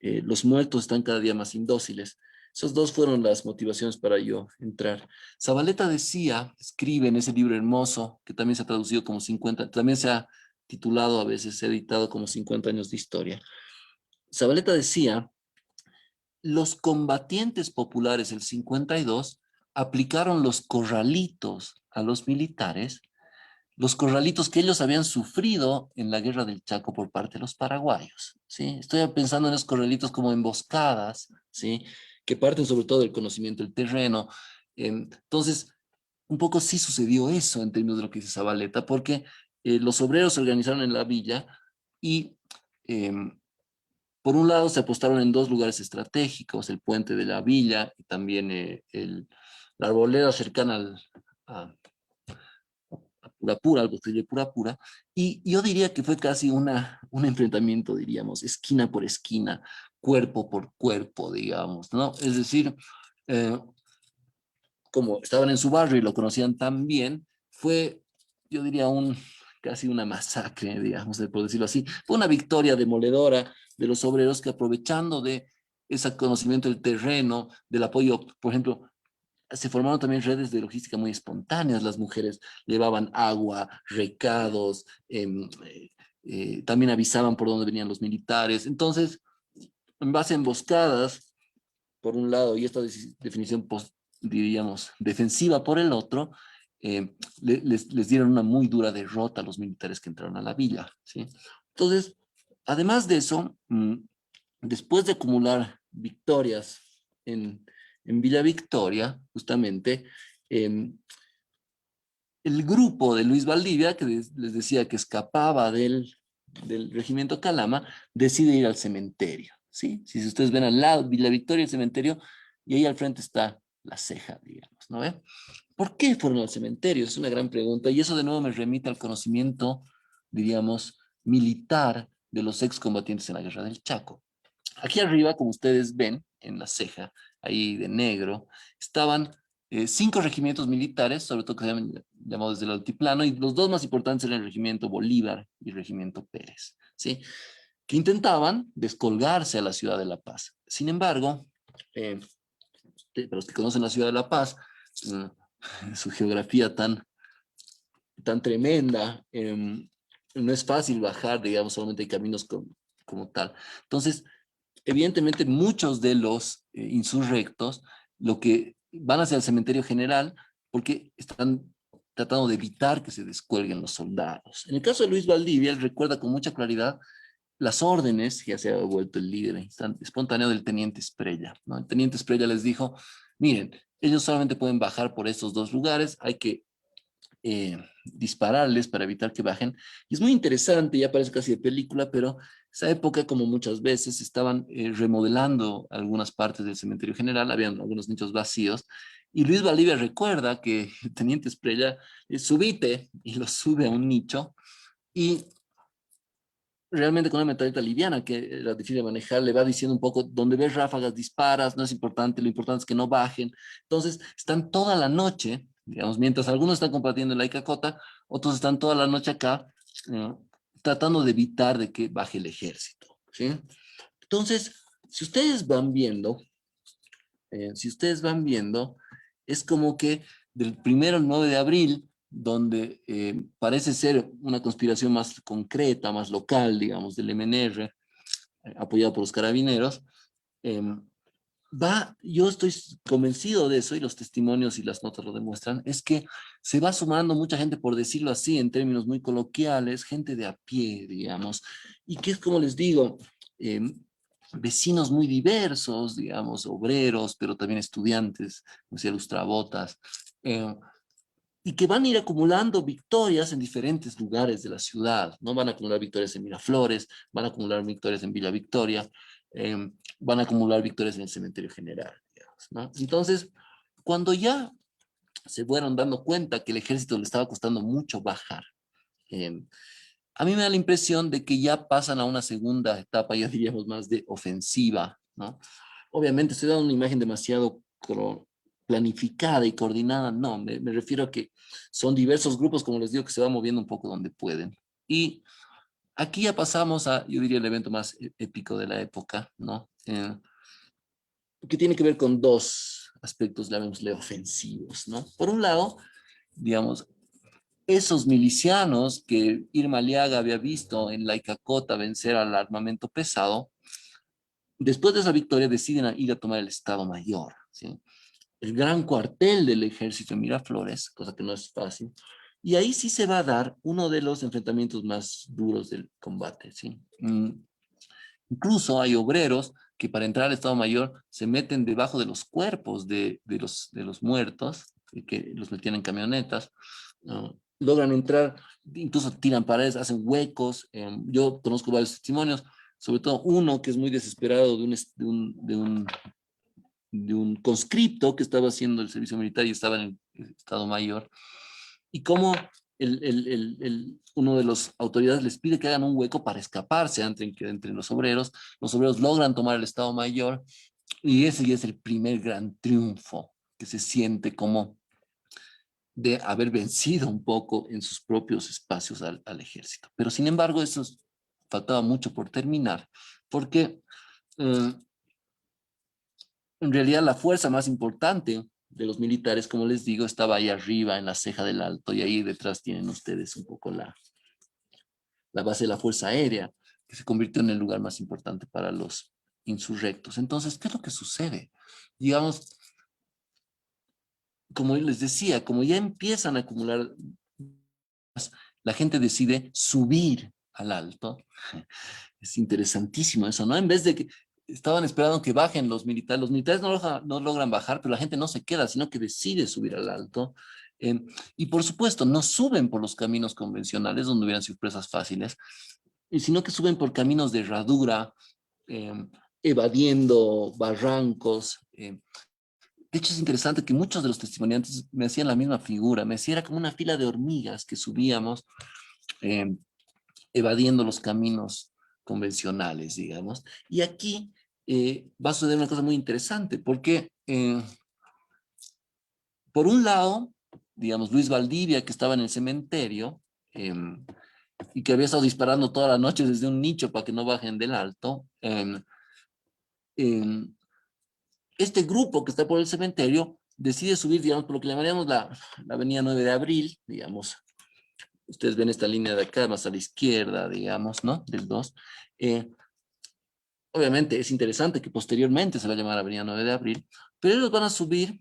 Los muertos están cada día más indóciles. Esas dos fueron las motivaciones para yo entrar. Zabaleta escribe en ese libro hermoso, que también se ha traducido como 50, también se ha titulado a veces, se ha editado como 50 años de historia. Zabaleta decía: los combatientes populares del 52 aplicaron los corralitos a los militares, los corralitos que ellos habían sufrido en la guerra del Chaco por parte de los paraguayos, ¿sí? Estoy pensando en esos corralitos como emboscadas, ¿sí? Que parten sobre todo del conocimiento del terreno. Entonces, un poco sí sucedió eso en términos de lo que dice Zabaleta, porque los obreros se organizaron en la villa y por un lado se apostaron en dos lugares estratégicos, el puente de la villa y también la arboleda cercana a Purapura, al bosque de Purapura, y yo diría que fue casi un enfrentamiento, diríamos, esquina por esquina, cuerpo por cuerpo, digamos, ¿no? Es decir, como estaban en su barrio y lo conocían tan bien, fue, yo diría, casi una masacre, digamos, por decirlo así. Fue una victoria demoledora de los obreros que, aprovechando de ese conocimiento del terreno, del apoyo, por ejemplo, se formaron también redes de logística muy espontáneas. Las mujeres llevaban agua, recados, también avisaban por dónde venían los militares. Entonces, en base a emboscadas, por un lado, y esta definición, diríamos, defensiva por el otro, les dieron una muy dura derrota a los militares que entraron a la villa, ¿sí? Entonces, además de eso, después de acumular victorias en Villa Victoria, justamente, el grupo de Luis Valdivia, que les decía que escapaba del regimiento Calama, decide ir al cementerio, ¿sí? Si ustedes ven al lado, Villa Victoria, el cementerio, y ahí al frente está la ceja, digamos, ¿no ve? ¿Por qué fueron al cementerio? Es una gran pregunta, y eso de nuevo me remite al conocimiento, diríamos, militar de los excombatientes en la Guerra del Chaco. Aquí arriba, como ustedes ven, en la ceja, ahí de negro, estaban 5 regimientos militares, sobre todo que se llaman llamados desde el altiplano, y los dos más importantes eran el regimiento Bolívar y el regimiento Pérez, ¿sí? Que intentaban descolgarse a la ciudad de La Paz. Sin embargo, para los que conocen la ciudad de La Paz, su geografía tan tremenda, no es fácil bajar, digamos, solamente hay caminos como tal. Entonces, evidentemente muchos de los insurrectos lo que van hacia el cementerio general porque están tratando de evitar que se descuelguen los soldados. En el caso de Luis Valdivia, él recuerda con mucha claridad las órdenes, ya se ha vuelto el líder espontáneo del teniente Esprella, ¿no? El teniente Esprella les dijo, miren, ellos solamente pueden bajar por estos 2 lugares, hay que dispararles para evitar que bajen. Y es muy interesante, ya parece casi de película, pero esa época, como muchas veces, estaban remodelando algunas partes del cementerio general, habían algunos nichos vacíos, y Luis Valdivia recuerda que el teniente Esprella subite y lo sube a un nicho, y realmente con una metralleta liviana que era difícil de manejar, le va diciendo un poco, donde ves ráfagas disparas, no es importante, lo importante es que no bajen. Entonces, están toda la noche, digamos, mientras algunos están combatiendo en la Icacota, otros están toda la noche acá, eh, tratando de evitar de que baje el ejército, ¿sí? Entonces, si ustedes van viendo, es como que del 1 al 9 de abril, donde parece ser una conspiración más concreta, más local, digamos, del MNR, apoyado por los carabineros, eh, yo estoy convencido de eso, y los testimonios y las notas lo demuestran, es que se va sumando mucha gente, por decirlo así, en términos muy coloquiales, gente de a pie, digamos, y que es como les digo, eh, vecinos muy diversos, digamos, obreros, pero también estudiantes, como decía Lustrabotas, eh, y que van a ir acumulando victorias en diferentes lugares de la ciudad, ¿no? Van a acumular victorias en Miraflores, van a acumular victorias en Villa Victoria, van a acumular victorias en el cementerio general, digamos, ¿no? Entonces, cuando ya se fueron dando cuenta que el ejército le estaba costando mucho bajar, eh, a mí me da la impresión de que ya pasan a una segunda etapa, ya diríamos más de ofensiva, ¿no? Obviamente estoy dando una imagen demasiado planificada y coordinada, no, me refiero a que son diversos grupos, como les digo, que se van moviendo un poco donde pueden. Y aquí ya pasamos a, yo diría, el evento más épico de la época, ¿no? Que tiene que ver con 2 aspectos, llamémosle, ofensivos, ¿no? Por un lado, digamos, esos milicianos que Irma Aliaga había visto en la Icacota vencer al armamento pesado, después de esa victoria deciden ir a tomar el Estado Mayor, ¿sí? El gran cuartel del ejército en Miraflores, cosa que no es fácil, y ahí sí se va a dar uno de los enfrentamientos más duros del combate, ¿sí? Incluso hay obreros que para entrar al Estado Mayor se meten debajo de los cuerpos de los muertos, que los metían en camionetas, logran entrar, incluso tiran paredes, hacen huecos. Yo conozco varios testimonios, sobre todo uno que es muy desesperado de un conscripto que estaba haciendo el servicio militar y estaba en el Estado Mayor, y cómo uno de las autoridades les pide que hagan un hueco para escaparse entre los obreros logran tomar el Estado Mayor, y ese ya es el primer gran triunfo que se siente como de haber vencido un poco en sus propios espacios al ejército. Pero sin embargo, faltaba mucho por terminar, porque eh, en realidad la fuerza más importante de los militares, como les digo, estaba ahí arriba en la ceja del Alto, y ahí detrás tienen ustedes un poco la base de la Fuerza Aérea, que se convirtió en el lugar más importante para los insurrectos. Entonces, ¿qué es lo que sucede? Digamos, como les decía, como ya empiezan a acumular, la gente decide subir al alto. Es interesantísimo eso, ¿no? En vez de que estaban esperando que bajen los militares no logran bajar, pero la gente no se queda, sino que decide subir al alto. Y por supuesto, no suben por los caminos convencionales, donde hubieran sido presas fáciles, sino que suben por caminos de herradura, eh, evadiendo barrancos. De hecho, es interesante que muchos de los testimoniantes me hacían la misma figura, me decían, era como una fila de hormigas que subíamos, eh, evadiendo los caminos convencionales, digamos. Y aquí va a suceder una cosa muy interesante, porque por un lado, digamos, Luis Valdivia, que estaba en el cementerio, y que había estado disparando toda la noche desde un nicho para que no bajen del alto, este grupo que está por el cementerio decide subir, digamos, por lo que llamaríamos la avenida 9 de Abril, digamos. Ustedes ven esta línea de acá, más a la izquierda, digamos, ¿no? Del 2. Obviamente es interesante que posteriormente se va a llamar Avenida 9 de Abril, pero ellos van a subir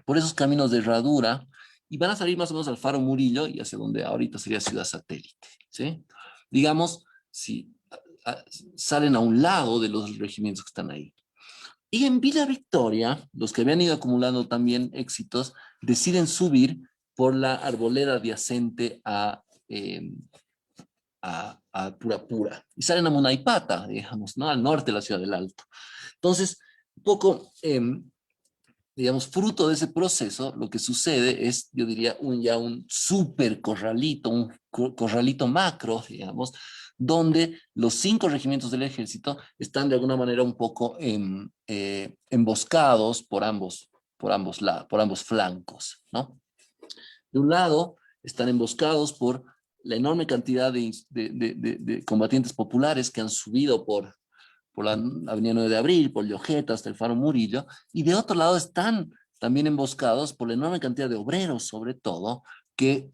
por esos caminos de herradura y van a salir más o menos al Faro Murillo y hacia donde ahorita sería Ciudad Satélite, ¿sí? Digamos, si salen a un lado de los regimientos que están ahí. Y en Villa Victoria, los que habían ido acumulando también éxitos, deciden subir por la arboleda adyacente a Purapura. Y salen a Munaipata, digamos, ¿no? Al norte de la ciudad del Alto. Entonces, un poco, digamos, fruto de ese proceso, lo que sucede es, yo diría, ya un súper corralito, un corralito macro, digamos, donde los 5 regimientos del ejército están de alguna manera un poco emboscados por ambos flancos, ¿no? De un lado, están emboscados por la enorme cantidad de combatientes populares que han subido por la Avenida 9 de Abril, por Llojeta, hasta el Faro Murillo, y de otro lado están también emboscados por la enorme cantidad de obreros, sobre todo, que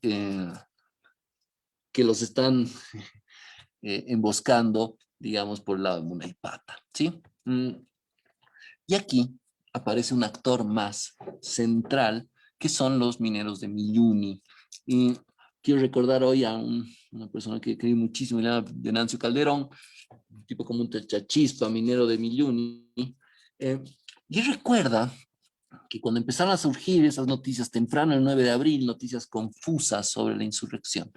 los están emboscando, digamos, por el lado de Munaipata, ¿sí? Y aquí aparece un actor más central, que son los mineros de Milluni. Y quiero recordar hoy a una persona que querí muchísimo, Venancio Calderón, un tipo como un techachispa, minero de Milluni. Y recuerda que cuando empezaron a surgir esas noticias temprano, el 9 de abril, noticias confusas sobre la insurrección,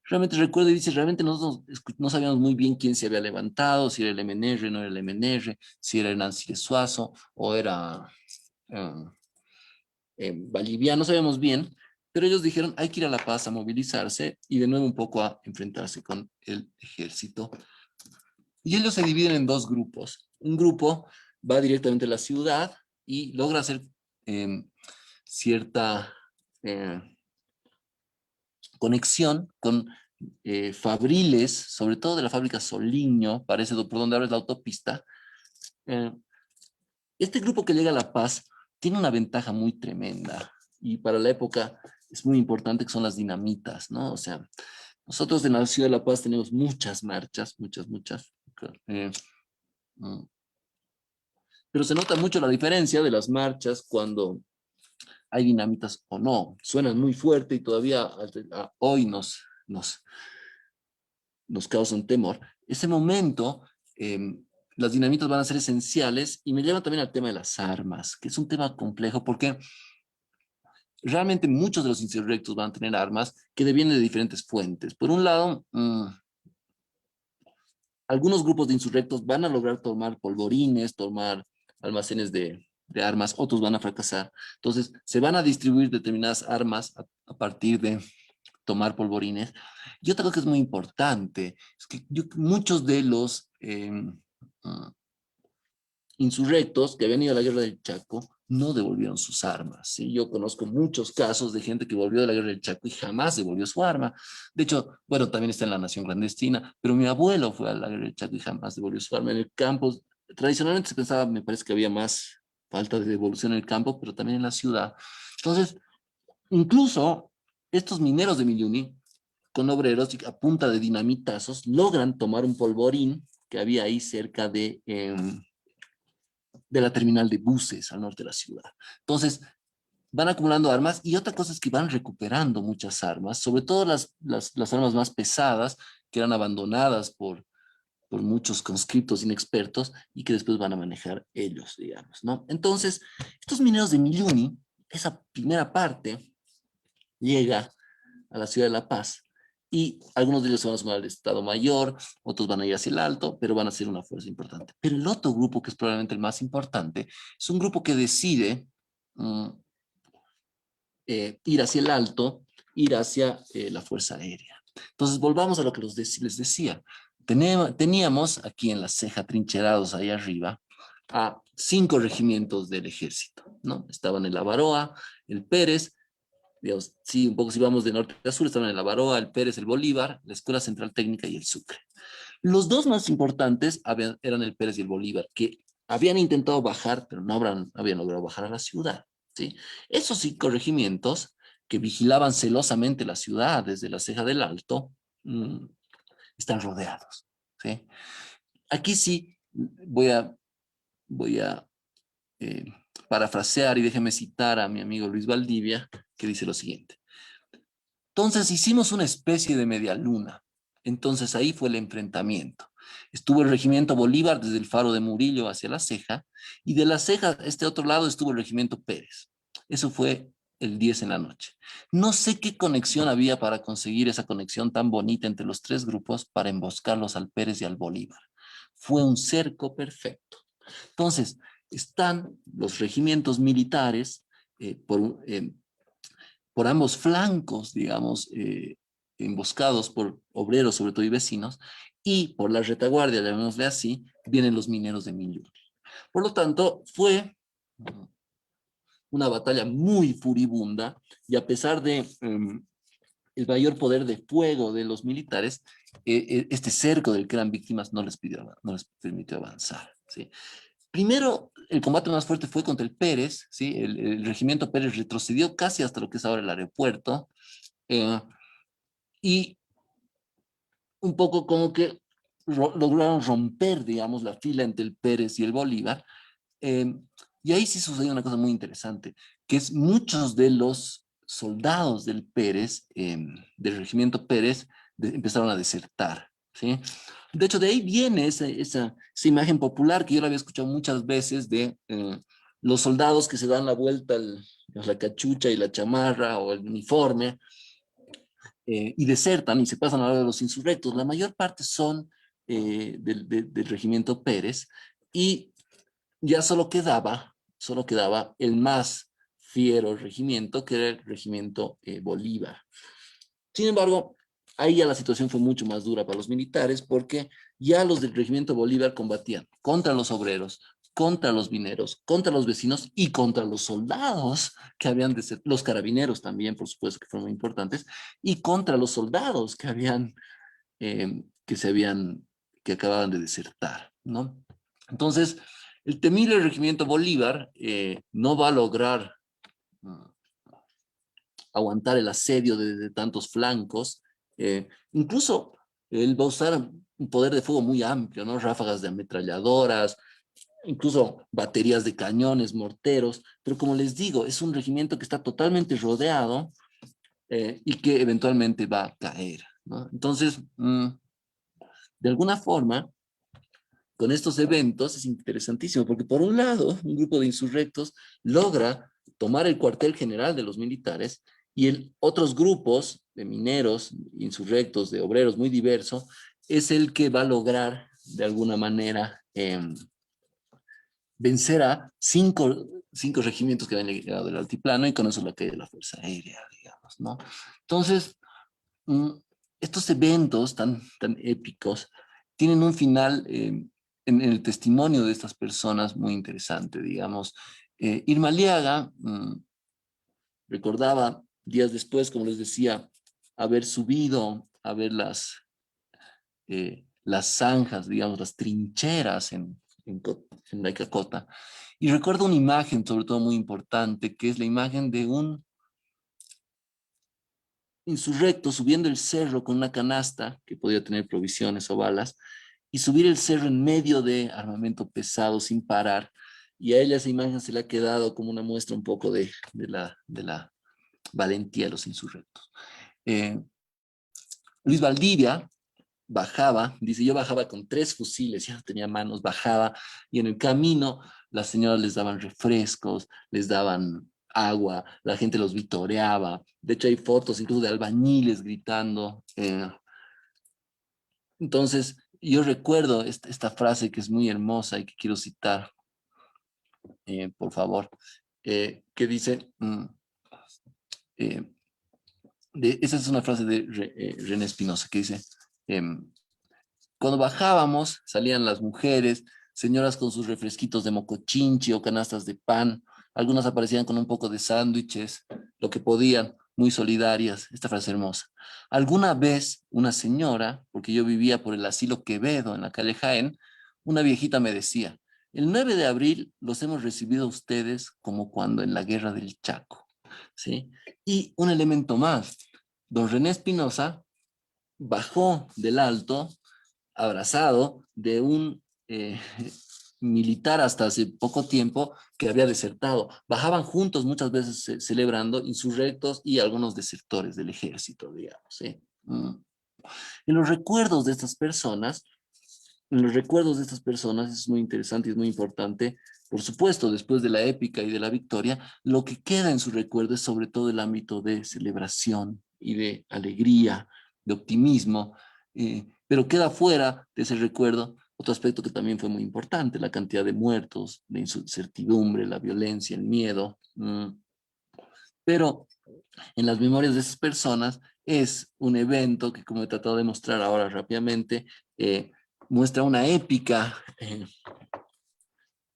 realmente recuerdo y dice, realmente nosotros no sabíamos muy bien quién se había levantado, si era el MNR, no era el MNR, si era Nancy de Suazo o era Valdivia, no sabíamos bien, pero ellos dijeron, hay que ir a La Paz a movilizarse y de nuevo un poco a enfrentarse con el ejército. Y ellos se dividen en 2 grupos. Un grupo va directamente a la ciudad y logra hacer cierta conexión con fabriles, sobre todo de la fábrica Soliño, parece por donde ahora es la autopista. Este grupo que llega a La Paz tiene una ventaja muy tremenda y para la época es muy importante, que son las dinamitas, ¿no? O sea, nosotros en la ciudad de La Paz tenemos muchas marchas, muchas. Pero se nota mucho la diferencia de las marchas cuando hay dinamitas o no. Suenan muy fuerte y todavía hoy nos causan temor. Ese momento, las dinamitas van a ser esenciales y me lleva también al tema de las armas, que es un tema complejo porque realmente muchos de los insurrectos van a tener armas que devienen de diferentes fuentes. Por un lado, algunos grupos de insurrectos van a lograr tomar polvorines, tomar almacenes de armas, otros van a fracasar. Entonces, se van a distribuir determinadas armas a partir de tomar polvorines. Y otra cosa que es muy importante es que muchos de los insurrectos que habían ido a la guerra del Chaco no devolvieron sus armas. ¿Sí? Yo conozco muchos casos de gente que volvió de la guerra del Chaco y jamás devolvió su arma. De hecho, bueno, también está en la Nación Clandestina, pero mi abuelo fue a la guerra del Chaco y jamás devolvió su arma. En el campo, tradicionalmente se pensaba, me parece que había más falta de devolución en el campo, pero también en la ciudad. Entonces, incluso estos mineros de Milluni, con obreros y a punta de dinamitazos, logran tomar un polvorín que había ahí cerca de la terminal de buses al norte de la ciudad. Entonces, van acumulando armas y otra cosa es que van recuperando muchas armas, sobre todo las armas más pesadas que eran abandonadas por muchos conscriptos inexpertos y que después van a manejar ellos, digamos, ¿no? Entonces, estos mineros de Milluni, esa primera parte llega a la ciudad de La Paz y algunos de ellos se van a sumar al Estado Mayor, otros van a ir hacia el Alto, pero van a ser una fuerza importante. Pero el otro grupo, que es probablemente el más importante, es un grupo que decide ir hacia el Alto, ir hacia la Fuerza Aérea. Entonces, volvamos a lo que les decía. Teníamos aquí en la ceja, trincherados ahí arriba, a 5 regimientos del ejército, ¿no? Estaban el Avaroa, el Pérez, digamos, sí, un poco si vamos de norte a sur, estaban el Avaroa, el Pérez, el Bolívar, la Escuela Central Técnica y el Sucre. Los dos más importantes eran el Pérez y el Bolívar, que habían intentado bajar, pero no habían logrado bajar a la ciudad, ¿sí? Esos 5 regimientos que vigilaban celosamente la ciudad desde la ceja del Alto, están rodeados, ¿sí? Aquí sí voy a parafrasear y déjeme citar a mi amigo Luis Valdivia, que dice lo siguiente. Entonces hicimos una especie de media luna. Entonces ahí fue el enfrentamiento. Estuvo el regimiento Bolívar desde el faro de Murillo hacia la ceja, y de la ceja, este otro lado, estuvo el regimiento Pérez. Eso fue el 10 en la noche. No sé qué conexión había para conseguir esa conexión tan bonita entre los 3 grupos para emboscarlos al Pérez y al Bolívar. Fue un cerco perfecto. Entonces, están los regimientos militares por ambos flancos, digamos, emboscados por obreros, sobre todo y vecinos, y por la retaguardia, llamémosle así, vienen los mineros de Milluni. Por lo tanto, fue una batalla muy furibunda, y a pesar de el mayor poder de fuego de los militares, este cerco del que eran víctimas no les permitió avanzar, ¿sí? Primero, el combate más fuerte fue contra el Pérez, ¿sí? El regimiento Pérez retrocedió casi hasta lo que es ahora el aeropuerto, y un poco como que lograron romper, digamos, la fila entre el Pérez y el Bolívar. Y ahí sí sucedió una cosa muy interesante, que es muchos de los soldados del Pérez, del regimiento Pérez, empezaron a desertar, ¿sí? De hecho, de ahí viene esa imagen popular que yo la había escuchado muchas veces de los soldados que se dan la vuelta la cachucha y la chamarra o el uniforme, y desertan y se pasan a la de los insurrectos. La mayor parte son del regimiento Pérez, y ya solo quedaba el más fiero regimiento, que era el regimiento Bolívar. Sin embargo, ahí ya la situación fue mucho más dura para los militares, porque ya los del regimiento Bolívar combatían contra los obreros, contra los mineros, contra los vecinos y contra los soldados que habían de ser, los carabineros también, por supuesto, que fueron muy importantes, y contra los soldados que que acababan de desertar, ¿no? Entonces, el temible regimiento Bolívar no va a lograr aguantar el asedio de tantos flancos. Incluso él va a usar un poder de fuego muy amplio, ¿no? Ráfagas de ametralladoras, incluso baterías de cañones, morteros, pero como les digo, es un regimiento que está totalmente rodeado y que eventualmente va a caer, ¿no? Entonces, de alguna forma, con estos eventos es interesantísimo, porque por un lado, un grupo de insurrectos logra tomar el cuartel general de los militares, y otros grupos de mineros, insurrectos, de obreros muy diversos, es el que va a lograr de alguna manera vencer a cinco regimientos que habían llegado del altiplano, y con eso la caída de la Fuerza Aérea, digamos, ¿no? Entonces, estos eventos tan épicos tienen un final en el testimonio de estas personas muy interesante, digamos. Irma Aliaga recordaba días después, como les decía, haber subido a ver las zanjas, digamos, las trincheras en la Icacota. Y recuerdo una imagen, sobre todo muy importante, que es la imagen de un insurrecto subiendo el cerro con una canasta que podía tener provisiones o balas, y subir el cerro en medio de armamento pesado sin parar, y a ella esa imagen se le ha quedado como una muestra un poco de la valentía de los insurrectos. Luis Valdivia bajaba, dice, yo bajaba con 3 fusiles, ya no tenía manos, bajaba, y en el camino las señoras les daban refrescos, les daban agua, la gente los vitoreaba. De hecho hay fotos incluso de albañiles gritando. Entonces yo recuerdo esta frase que es muy hermosa y que quiero citar, por favor, que dice, esa es una frase de René Espinosa, que dice, cuando bajábamos, salían las mujeres, señoras con sus refresquitos de mocochinchi o canastas de pan. Algunas aparecían con un poco de sándwiches, lo que podían, muy solidarias. Esta frase hermosa. Alguna vez una señora, porque yo vivía por el asilo Quevedo en la calle Jaén, una viejita me decía, el 9 de abril los hemos recibido a ustedes como cuando en la guerra del Chaco. ¿Sí? Y un elemento más, don René Espinosa bajó del alto abrazado de un militar hasta hace poco tiempo que había desertado. Bajaban juntos muchas veces celebrando insurrectos y algunos desertores del ejército, digamos. ¿Sí? En los recuerdos de estas personas, es muy interesante y es muy importante. Por supuesto, después de la épica y de la victoria, lo que queda en su recuerdo es sobre todo el ámbito de celebración y de alegría, de optimismo, pero queda fuera de ese recuerdo otro aspecto que también fue muy importante, la cantidad de muertos, la incertidumbre, la violencia, el miedo. Pero en las memorias de esas personas es un evento que, como he tratado de mostrar ahora rápidamente, muestra una épica,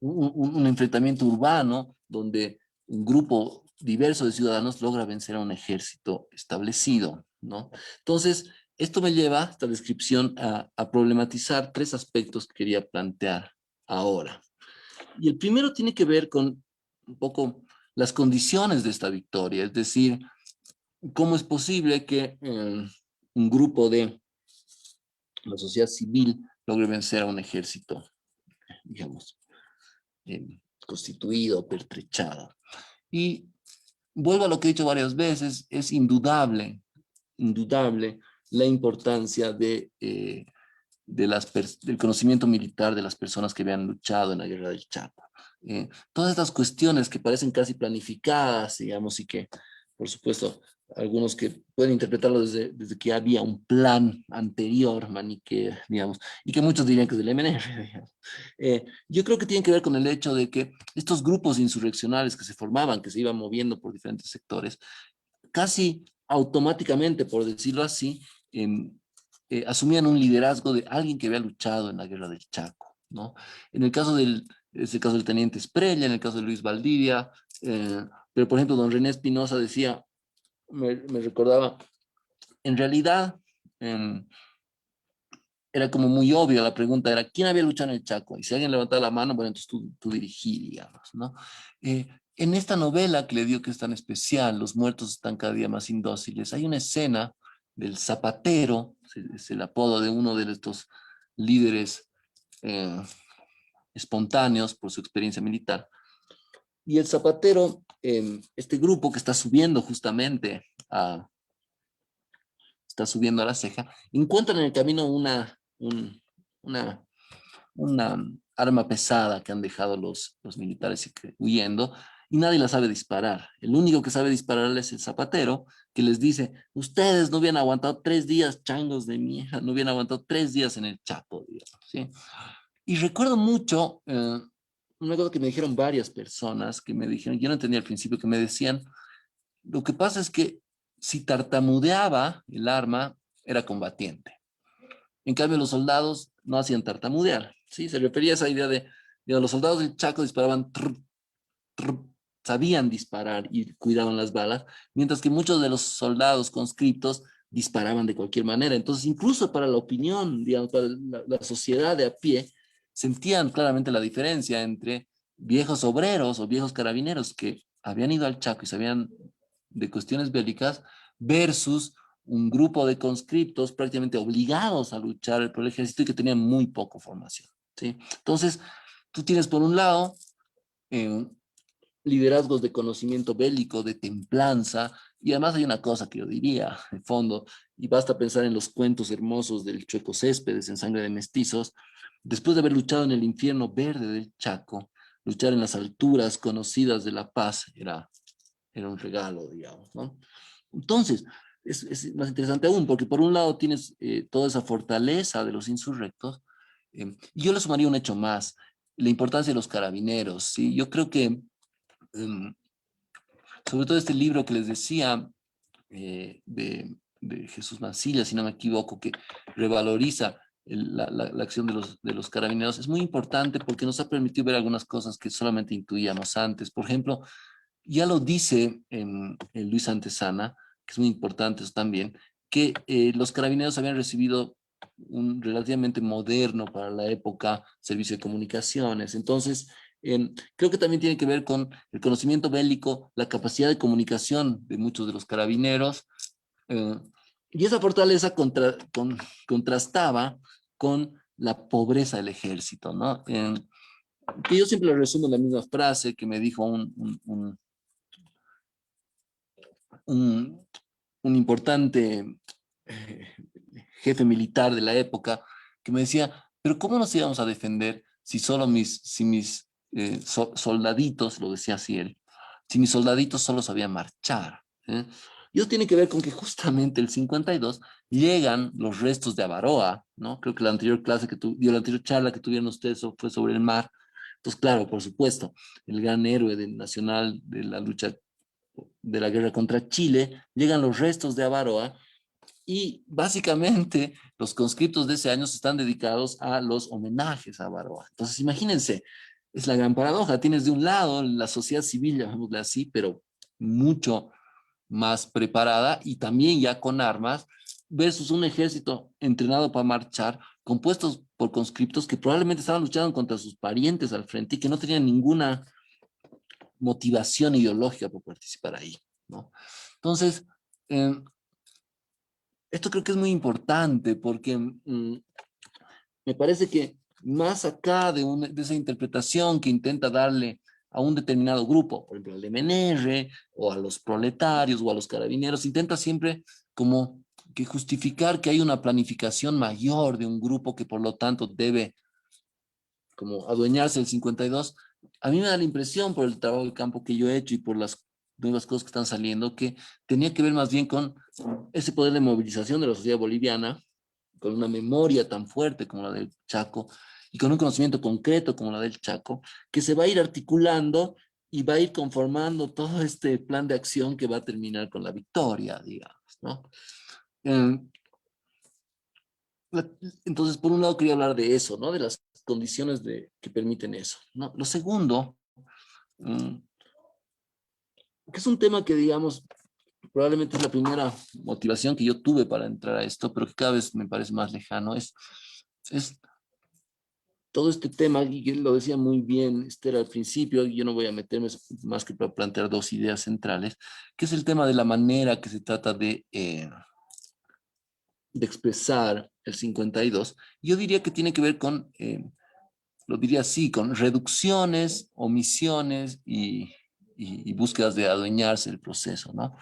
un enfrentamiento urbano donde un grupo diverso de ciudadanos logra vencer a un ejército establecido, ¿no? Entonces, esto me lleva, esta descripción, a problematizar 3 aspectos que quería plantear ahora. Y el primero tiene que ver con un poco las condiciones de esta victoria, es decir, cómo es posible que un grupo de la sociedad civil logre vencer a un ejército, digamos, constituido, pertrechado. Y vuelvo a lo que he dicho varias veces, es indudable la importancia del conocimiento militar de las personas que habían luchado en la guerra del Chaco. Todas estas cuestiones que parecen casi planificadas, digamos, y que, por supuesto, algunos que pueden interpretarlo desde que había un plan anterior, maniqueo, digamos, y que muchos dirían que es del MNR, digamos. Yo creo que tiene que ver con el hecho de que estos grupos insurreccionales que se formaban, que se iban moviendo por diferentes sectores, casi automáticamente, por decirlo así, asumían un liderazgo de alguien que había luchado en la guerra del Chaco, ¿no? En el caso del teniente Esprella, en el caso de Luis Valdivia, pero por ejemplo, don René Espinosa decía, me recordaba, en realidad era como muy obvio, la pregunta era, ¿quién había luchado en el Chaco? Y si alguien levantaba la mano, bueno, entonces tú dirigí, digamos, ¿no? En esta novela que le digo que es tan especial, Los muertos están cada día más indóciles, hay una escena del Zapatero, es el apodo de uno de estos líderes espontáneos por su experiencia militar. Y el Zapatero, este grupo que está subiendo justamente está subiendo a la ceja, encuentran en el camino una arma pesada que han dejado los militares huyendo, y nadie la sabe disparar. El único que sabe disparar es el Zapatero, que les dice, ustedes no hubieran aguantado 3 días, changos de mierda, no hubieran aguantado 3 días en el Chapo, digamos, ¿sí? Y recuerdo mucho, una cosa que me dijeron varias personas, que me dijeron, yo no entendía al principio, que me decían, lo que pasa es que si tartamudeaba el arma, era combatiente. En cambio, los soldados no hacían tartamudear, ¿sí? Se refería a esa idea de los soldados del Chaco disparaban, sabían disparar y cuidaban las balas, mientras que muchos de los soldados conscriptos disparaban de cualquier manera. Entonces, incluso para la opinión, digamos, para la sociedad de a pie, sentían claramente la diferencia entre viejos obreros o viejos carabineros que habían ido al Chaco y sabían de cuestiones bélicas versus un grupo de conscriptos prácticamente obligados a luchar por el ejército y que tenían muy poca formación, ¿sí? Entonces, tú tienes por un lado liderazgos de conocimiento bélico, de templanza, y además hay una cosa que yo diría, en fondo, y basta pensar en los cuentos hermosos del Chueco Céspedes en Sangre de Mestizos, después de haber luchado en el infierno verde del Chaco, luchar en las alturas conocidas de La Paz era un regalo, digamos, ¿no? Entonces, es más interesante aún, porque por un lado tienes toda esa fortaleza de los insurrectos, y yo le sumaría un hecho más, la importancia de los carabineros, ¿sí? Yo creo que em, sobre todo este libro que les decía de Jesús Mancilla, si no me equivoco, que revaloriza la acción de los carabineros, es muy importante porque nos ha permitido ver algunas cosas que solamente intuíamos antes. Por ejemplo, ya lo dice en Luis Antesana, que es muy importante eso también, que los carabineros habían recibido un relativamente moderno para la época servicio de comunicaciones. Entonces, creo que también tiene que ver con el conocimiento bélico, la capacidad de comunicación de muchos de los carabineros, eh, y esa fortaleza contrastaba con la pobreza del ejército, ¿no? Que yo siempre lo resumo en la misma frase que me dijo un, un importante eh, jefe militar de la época, que me decía, pero ¿cómo nos íbamos a defender si solo mis soldaditos, lo decía así él, si mis soldaditos solo sabían marchar? ¿Eh? Y eso tiene que ver con que justamente el 52 llegan los restos de Avaroa, ¿no? Creo que la anterior clase la anterior charla que tuvieron ustedes fue sobre el mar. Entonces, claro, por supuesto, el gran héroe nacional de la lucha de la guerra contra Chile, llegan los restos de Avaroa y básicamente los conscriptos de ese año están dedicados a los homenajes a Avaroa. Entonces, imagínense, es la gran paradoja. Tienes de un lado la sociedad civil, llamémosle así, pero mucho más preparada y también ya con armas, versus un ejército entrenado para marchar, compuestos por conscriptos que probablemente estaban luchando contra sus parientes al frente y que no tenían ninguna motivación ideológica por participar ahí, ¿no? Entonces, eh, esto creo que es muy importante porque me parece que más acá de esa interpretación que intenta darle a un determinado grupo, por ejemplo, al MNR o a los proletarios o a los carabineros, intenta siempre como que justificar que hay una planificación mayor de un grupo que por lo tanto debe como adueñarse del 52. A mí me da la impresión por el trabajo de campo que yo he hecho y por las nuevas cosas que están saliendo, que tenía que ver más bien con ese poder de movilización de la sociedad boliviana, con una memoria tan fuerte como la del Chaco y con un conocimiento concreto como la del Chaco, que se va a ir articulando y va a ir conformando todo este plan de acción que va a terminar con la victoria, digamos, ¿no? Eh, entonces, por un lado quería hablar de eso, ¿no? De las condiciones que permiten eso, ¿no? Lo segundo, mm, que es un tema que, digamos, probablemente es la primera motivación que yo tuve para entrar a esto, pero que cada vez me parece más lejano, es todo este tema, y él lo decía muy bien Esther al principio, y yo no voy a meterme más que para plantear dos ideas centrales, que es el tema de la manera que se trata de expresar el 52. Yo diría que tiene que ver con, lo diría así, con reducciones, omisiones y búsquedas de adueñarse del proceso, ¿no?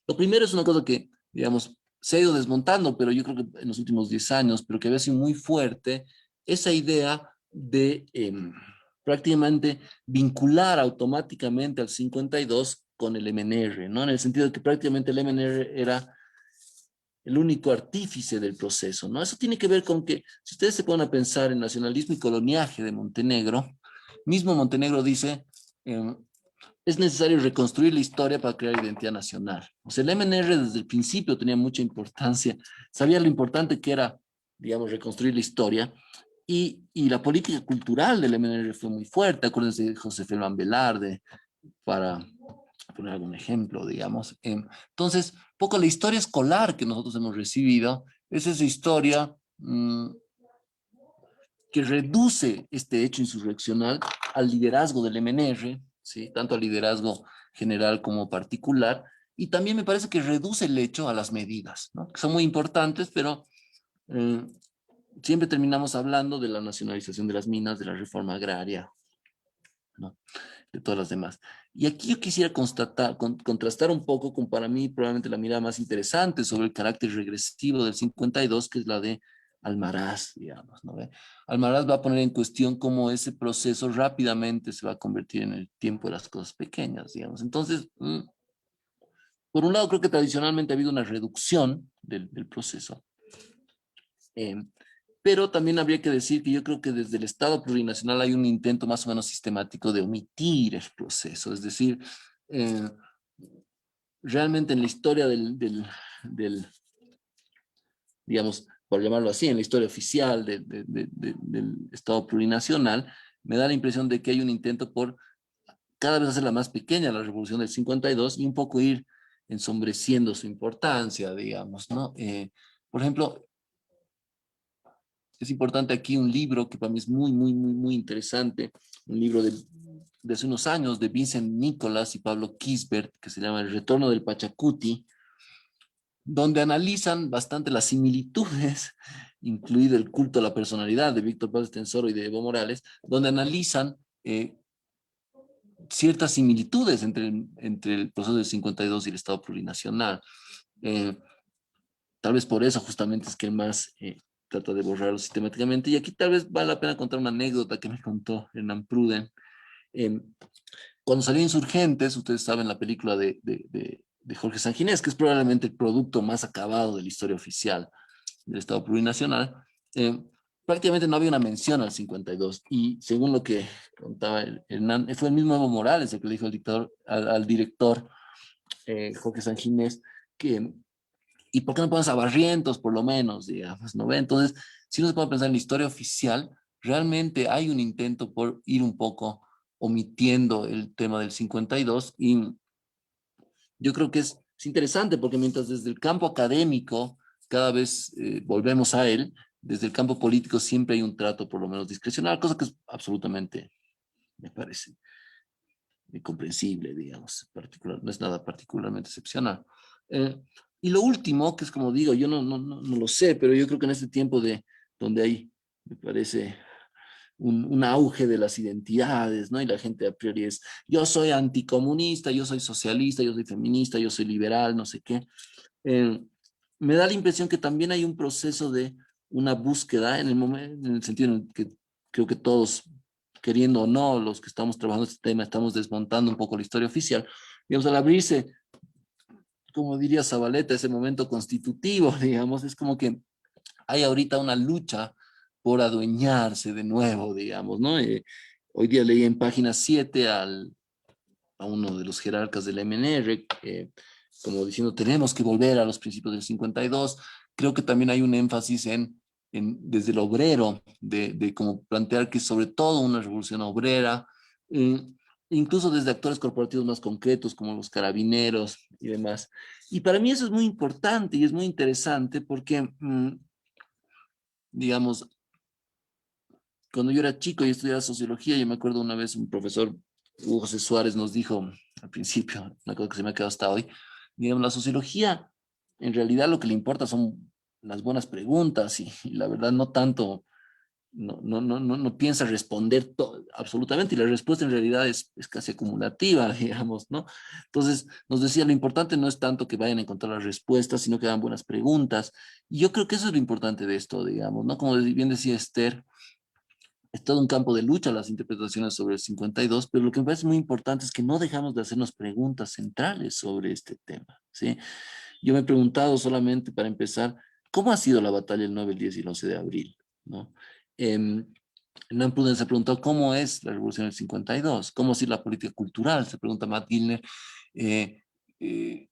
Lo primero es una cosa que, digamos, se ha ido desmontando, pero yo creo que en los últimos 10 años, pero que había sido muy fuerte, esa idea de prácticamente vincular automáticamente al 52 con el MNR, ¿no? En el sentido de que prácticamente el MNR era el único artífice del proceso, ¿no? Eso tiene que ver con que, si ustedes se ponen a pensar en nacionalismo y coloniaje de Montenegro, mismo Montenegro dice, es necesario reconstruir la historia para crear identidad nacional. O sea, el MNR desde el principio tenía mucha importancia, sabía lo importante que era, digamos, reconstruir la historia, y la política cultural del MNR fue muy fuerte. Acuérdense de José Felman Velarde, para poner algún ejemplo, digamos. Entonces, poco la historia escolar que nosotros hemos recibido es esa historia que reduce este hecho insurreccional al liderazgo del MNR, ¿sí? Tanto al liderazgo general como particular, y también me parece que reduce el hecho a las medidas, ¿no? Que son muy importantes, pero eh, siempre terminamos hablando de la nacionalización de las minas, de la reforma agraria, ¿no? De todas las demás. Y aquí yo quisiera contrastar un poco con, para mí, probablemente la mirada más interesante sobre el carácter regresivo del 52, que es la de Almaraz, digamos, ¿no? Almaraz va a poner en cuestión cómo ese proceso rápidamente se va a convertir en el tiempo de las cosas pequeñas, digamos. Entonces, por un lado, creo que tradicionalmente ha habido una reducción del proceso. Eh, pero también habría que decir que yo creo que desde el Estado plurinacional hay un intento más o menos sistemático de omitir el proceso. Es decir, eh, realmente en la historia digamos, por llamarlo así, en la historia oficial del Estado plurinacional, me da la impresión de que hay un intento por cada vez hacerla más pequeña la revolución del 52 y un poco ir ensombreciendo su importancia, digamos, ¿no? Por ejemplo, es importante aquí un libro que para mí es muy interesante, un libro de hace unos años de Vincent Nicholas y Pablo Kisbert, que se llama El retorno del Pachacuti, donde analizan bastante las similitudes, incluido el culto a la personalidad de Víctor Paz Tensoro y de Evo Morales, donde analizan ciertas similitudes entre el proceso del 52 y el Estado plurinacional. Tal vez por eso justamente es que el más trata de borrarlo sistemáticamente. Y aquí tal vez vale la pena contar una anécdota que me contó Hernán Pruden. Eh, Cuando salió Insurgentes, ustedes saben la película de Jorge Sanginés, que es probablemente el producto más acabado de la historia oficial del Estado plurinacional, prácticamente no había una mención al 52. Y según lo que contaba Hernán, fue el mismo Evo Morales el que le dijo al director Jorge Sanginés que ¿y por qué no pones a Barrientos, por lo menos, digamos, ¿no ve? Entonces, si uno se puede pensar en la historia oficial, realmente hay un intento por ir un poco omitiendo el tema del 52 y yo creo que es interesante porque mientras desde el campo académico cada vez volvemos a él, desde el campo político siempre hay un trato por lo menos discrecional, cosa que es absolutamente, me parece, comprensible, digamos, no es nada particularmente excepcional. Eh, y lo último, que es como digo, yo no lo sé, pero yo creo que en este tiempo donde hay, me parece, un auge de las identidades, ¿no? Y la gente a priori es, yo soy anticomunista, yo soy socialista, yo soy feminista, yo soy liberal, no sé qué. Eh, Me da la impresión que también hay un proceso de una búsqueda en el momento, en el sentido en el que creo que todos, queriendo o no, los que estamos trabajando este tema, estamos desmontando un poco la historia oficial. Digamos, al abrirse, como diría Zabaleta, ese momento constitutivo, digamos, es como que hay ahorita una lucha por adueñarse de nuevo, digamos, ¿no? Hoy día leí en página 7 a uno de los jerarcas del MNR, como diciendo, tenemos que volver a los principios del 52. Creo que también hay un énfasis desde el obrero, de como plantear que es sobre todo una revolución obrera, eh, incluso desde actores corporativos más concretos como los carabineros y demás. Y para mí eso es muy importante y es muy interesante porque, digamos, cuando yo era chico y estudiaba sociología, yo me acuerdo una vez un profesor, Hugo José Suárez, nos dijo al principio, una cosa que se me ha quedado hasta hoy, digamos, la sociología, en realidad lo que le importa son las buenas preguntas y la verdad no tanto, no piensa responder absolutamente y la respuesta en realidad es casi acumulativa, digamos, ¿no? Entonces nos decía, lo importante no es tanto que vayan a encontrar las respuestas, sino que hagan buenas preguntas. Y yo creo que eso es lo importante de esto, digamos, ¿no? Como bien decía Esther, es todo un campo de lucha las interpretaciones sobre el 52, pero lo que me parece muy importante es que no dejamos de hacernos preguntas centrales sobre este tema, ¿sí? Yo me he preguntado solamente para empezar, ¿cómo ha sido la batalla el 9, el 10 y el 11 de abril? ¿No? Hernán Pruden se preguntó cómo es la revolución del 52, cómo ha sido la política cultural, se pregunta Matt Gilner. Eh, eh,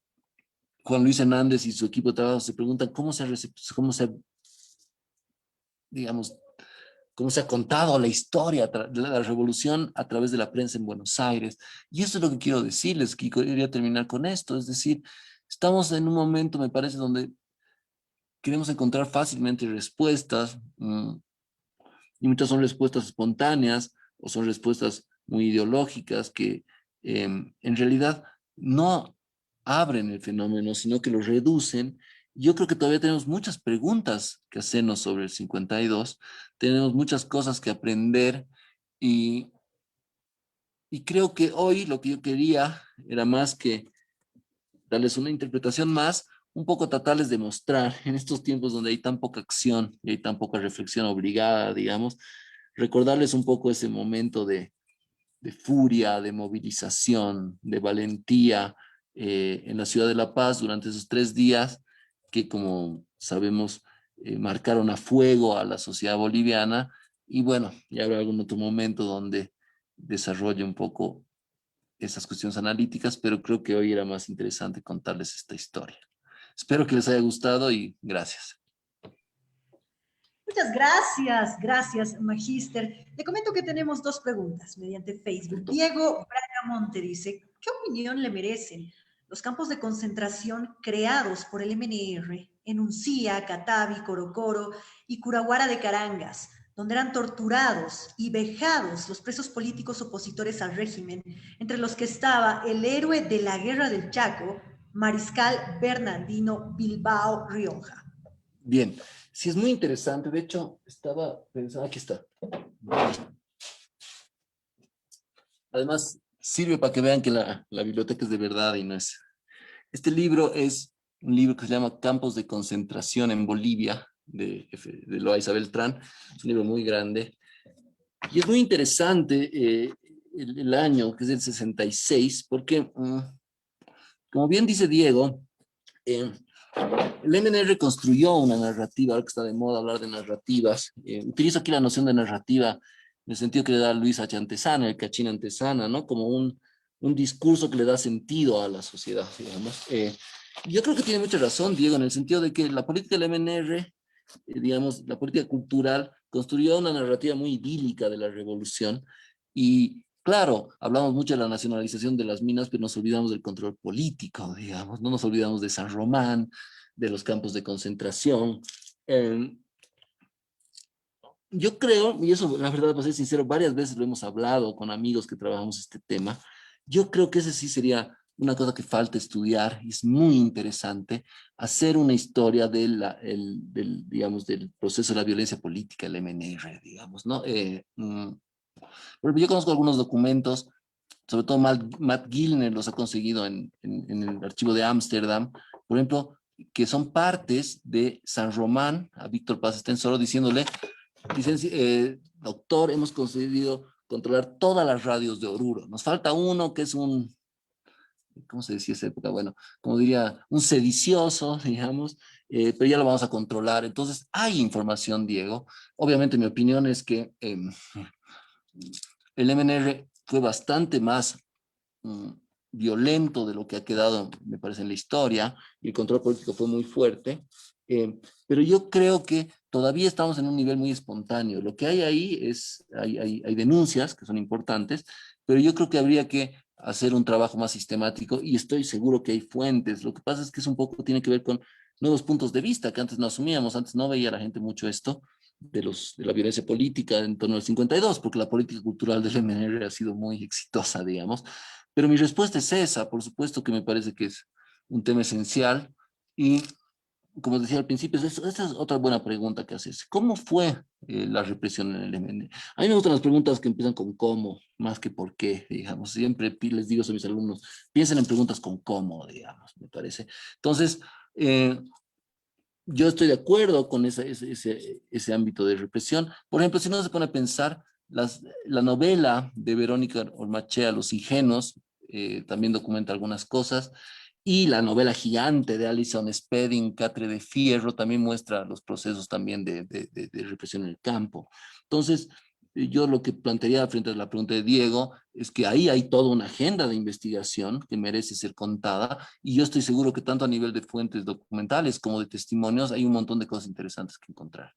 Juan Luis Hernández y su equipo de trabajo se preguntan digamos, cómo se ha contado la historia de la revolución a través de la prensa en Buenos Aires. Y eso es lo que quiero decirles, que quería terminar con esto. Es decir, estamos en un momento, me parece, donde queremos encontrar fácilmente respuestas, y muchas son respuestas espontáneas o son respuestas muy ideológicas que en realidad no abren el fenómeno, sino que lo reducen. Yo creo que todavía tenemos muchas preguntas que hacernos sobre el 52, tenemos muchas cosas que aprender y Y creo que hoy lo que yo quería era más que darles una interpretación más, un poco tratarles de mostrar en estos tiempos donde hay tan poca acción y hay tan poca reflexión obligada, digamos, recordarles un poco ese momento de furia, de movilización, de valentía en la ciudad de La Paz durante esos 3 días que, como sabemos, marcaron a fuego a la sociedad boliviana. Y bueno, ya habrá algún otro momento donde desarrolle un poco esas cuestiones analíticas, pero creo que hoy era más interesante contarles esta historia. Espero que les haya gustado y gracias. Muchas gracias, gracias, Magíster. Le comento que tenemos 2 preguntas mediante Facebook. Perfecto. Diego Bracamonte dice, ¿qué opinión le merecen los campos de concentración creados por el MNR en Uncía, Catavi, Corocoro y Curaguara de Carangas, donde eran torturados y vejados los presos políticos opositores al régimen, entre los que estaba el héroe de la Guerra del Chaco, Mariscal Bernardino Bilbao Rioja? Bien, sí es muy interesante. De hecho, estaba pensando, aquí está. Además, sirve para que vean que la biblioteca es de verdad y no es. Este libro es un libro que se llama Campos de Concentración en Bolivia, de Loaiza Beltrán. Es un libro muy grande. Y es muy interesante el año, que es el 66, porque, como bien dice Diego, el MNR construyó una narrativa, ahora que está de moda hablar de narrativas. Utilizo aquí la noción de narrativa en el sentido que le da Luis H. Antezana, el Cachín Antezana, ¿no? Como un discurso que le da sentido a la sociedad, digamos. Yo creo que tiene mucha razón, Diego, en el sentido de que la política del MNR, digamos, la política cultural, construyó una narrativa muy idílica de la revolución y claro, hablamos mucho de la nacionalización de las minas, pero nos olvidamos del control político, digamos, no nos olvidamos de San Román, de los campos de concentración. Eh, yo creo, y eso la verdad, para ser sincero, varias veces lo hemos hablado con amigos que trabajamos este tema, yo creo que ese sí sería una cosa que falta estudiar, y es muy interesante, hacer una historia digamos, del proceso de la violencia política, el MNR, digamos, ¿no? Por ejemplo, yo conozco algunos documentos, sobre todo Matt Gilner los ha conseguido en el archivo de Ámsterdam, por ejemplo, que son partes de San Román, a Víctor Paz Estensoro, diciéndole, doctor, hemos conseguido controlar todas las radios de Oruro. Nos falta uno que es ¿cómo se decía esa época? Bueno, como diría, un sedicioso, digamos, pero ya lo vamos a controlar. Entonces, hay información, Diego. Obviamente, mi opinión es que el MNR fue bastante más mm, violento de lo que ha quedado, me parece, en la historia, y el control político fue muy fuerte, pero yo creo que todavía estamos en un nivel muy espontáneo. Lo que hay ahí hay denuncias que son importantes, pero yo creo que habría que hacer un trabajo más sistemático y estoy seguro que hay fuentes. Lo que pasa es que es un poco, tiene que ver con nuevos puntos de vista que antes no asumíamos, antes no veía la gente mucho esto de la violencia política en torno al 52, porque la política cultural del MNR ha sido muy exitosa, digamos. Pero mi respuesta es esa, por supuesto que me parece que es un tema esencial y como decía al principio, esa es otra buena pregunta que haces. ¿Cómo fue la represión en el MN? A mí me gustan las preguntas que empiezan con cómo, más que por qué, digamos. Siempre les digo a mis alumnos, piensen en preguntas con cómo, digamos, me parece. Entonces, yo estoy de acuerdo con ese ámbito de represión. Por ejemplo, si uno se pone a pensar, la novela de Verónica Ormachea, Los Ingenuos, también documenta algunas cosas, y la novela gigante de Alison Spedding, Catre de Fierro, también muestra los procesos también de represión en el campo. Entonces, yo lo que plantearía frente a la pregunta de Diego es que ahí hay toda una agenda de investigación que merece ser contada y yo estoy seguro que tanto a nivel de fuentes documentales como de testimonios hay un montón de cosas interesantes que encontrar.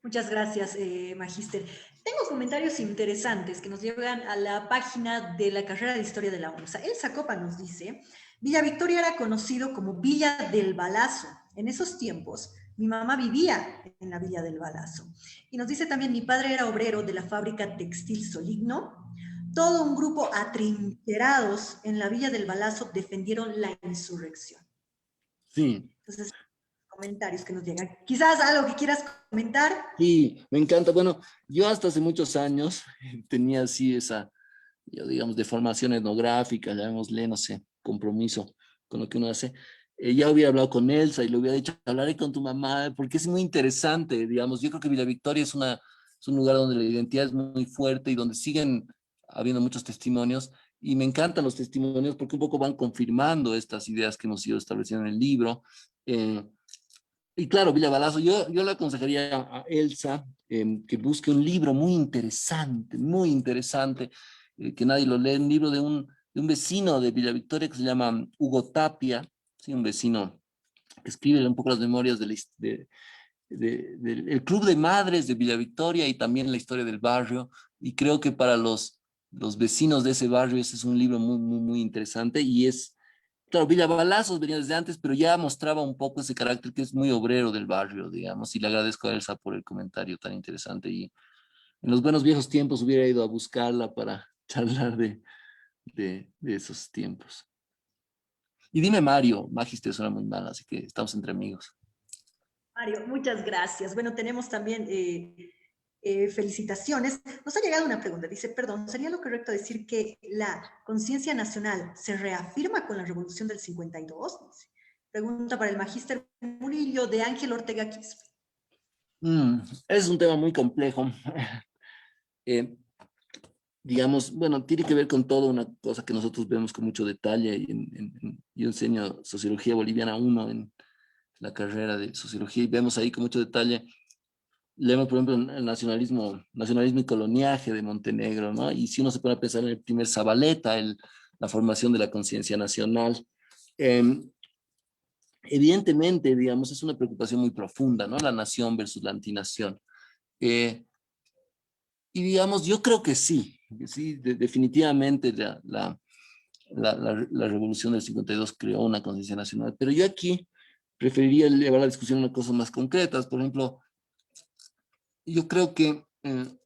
Muchas gracias, Magíster. Tengo comentarios interesantes que nos llevan a la página de la carrera de Historia de la UNSA. Elsa Copa nos dice, Villa Victoria era conocido como Villa del Balazo. En esos tiempos, mi mamá vivía en la Villa del Balazo. Y nos dice también, mi padre era obrero de la fábrica textil Soligno. Todo un grupo atrincherados en la Villa del Balazo defendieron la insurrección. Sí. Entonces, comentarios que nos llegan. Quizás algo que quieras comentar. Sí, me encanta. Bueno, yo hasta hace muchos años tenía así esa, yo digamos, de formación etnográfica, llamémosle, no sé, compromiso con lo que uno hace. Ya hubiera hablado con Elsa y le hubiera dicho, hablaré con tu mamá, porque es muy interesante, digamos. Yo creo que Villa Victoria es un lugar donde la identidad es muy fuerte y donde siguen habiendo muchos testimonios. Y me encantan los testimonios porque un poco van confirmando estas ideas que hemos ido estableciendo en el libro. Eh, y claro, Villa Balazo, yo le aconsejaría a Elsa que busque un libro muy interesante, que nadie lo lee, un libro de un vecino de Villa Victoria que se llama Hugo Tapia, ¿sí? Un vecino que escribe un poco las memorias del Club de Madres de Villa Victoria y también la historia del barrio. Y creo que para los vecinos de ese barrio ese es un libro muy interesante y es. Claro, Villa Balazos venía desde antes, pero ya mostraba un poco ese carácter que es muy obrero del barrio, digamos, y le agradezco a Elsa por el comentario tan interesante. Y en los buenos viejos tiempos hubiera ido a buscarla para charlar de esos tiempos. Y dime Mario, Magis te suena muy mal, así que estamos entre amigos. Mario, muchas gracias. Bueno, tenemos también felicitaciones. Nos ha llegado una pregunta. Dice, perdón, ¿sería lo correcto decir que la conciencia nacional se reafirma con la revolución del 52? Dice. Pregunta para el magíster Murillo de Ángel Ortega Quispe. Es un tema muy complejo. Eh, digamos, bueno, tiene que ver con toda una cosa que nosotros vemos con mucho detalle. Yo enseño Sociología Boliviana 1 en la carrera de Sociología y vemos ahí con mucho detalle. Leemos, por ejemplo, el nacionalismo y coloniaje de Montenegro, ¿no? Y si uno se pone a pensar en el primer Zabaleta, la formación de la conciencia nacional, eh, evidentemente, digamos, es una preocupación muy profunda, ¿no? La nación versus la antinación. Y digamos, yo creo que sí, definitivamente la revolución del 52 creó una conciencia nacional, pero yo aquí preferiría llevar la discusión a cosas más concretas. Por ejemplo, yo creo que en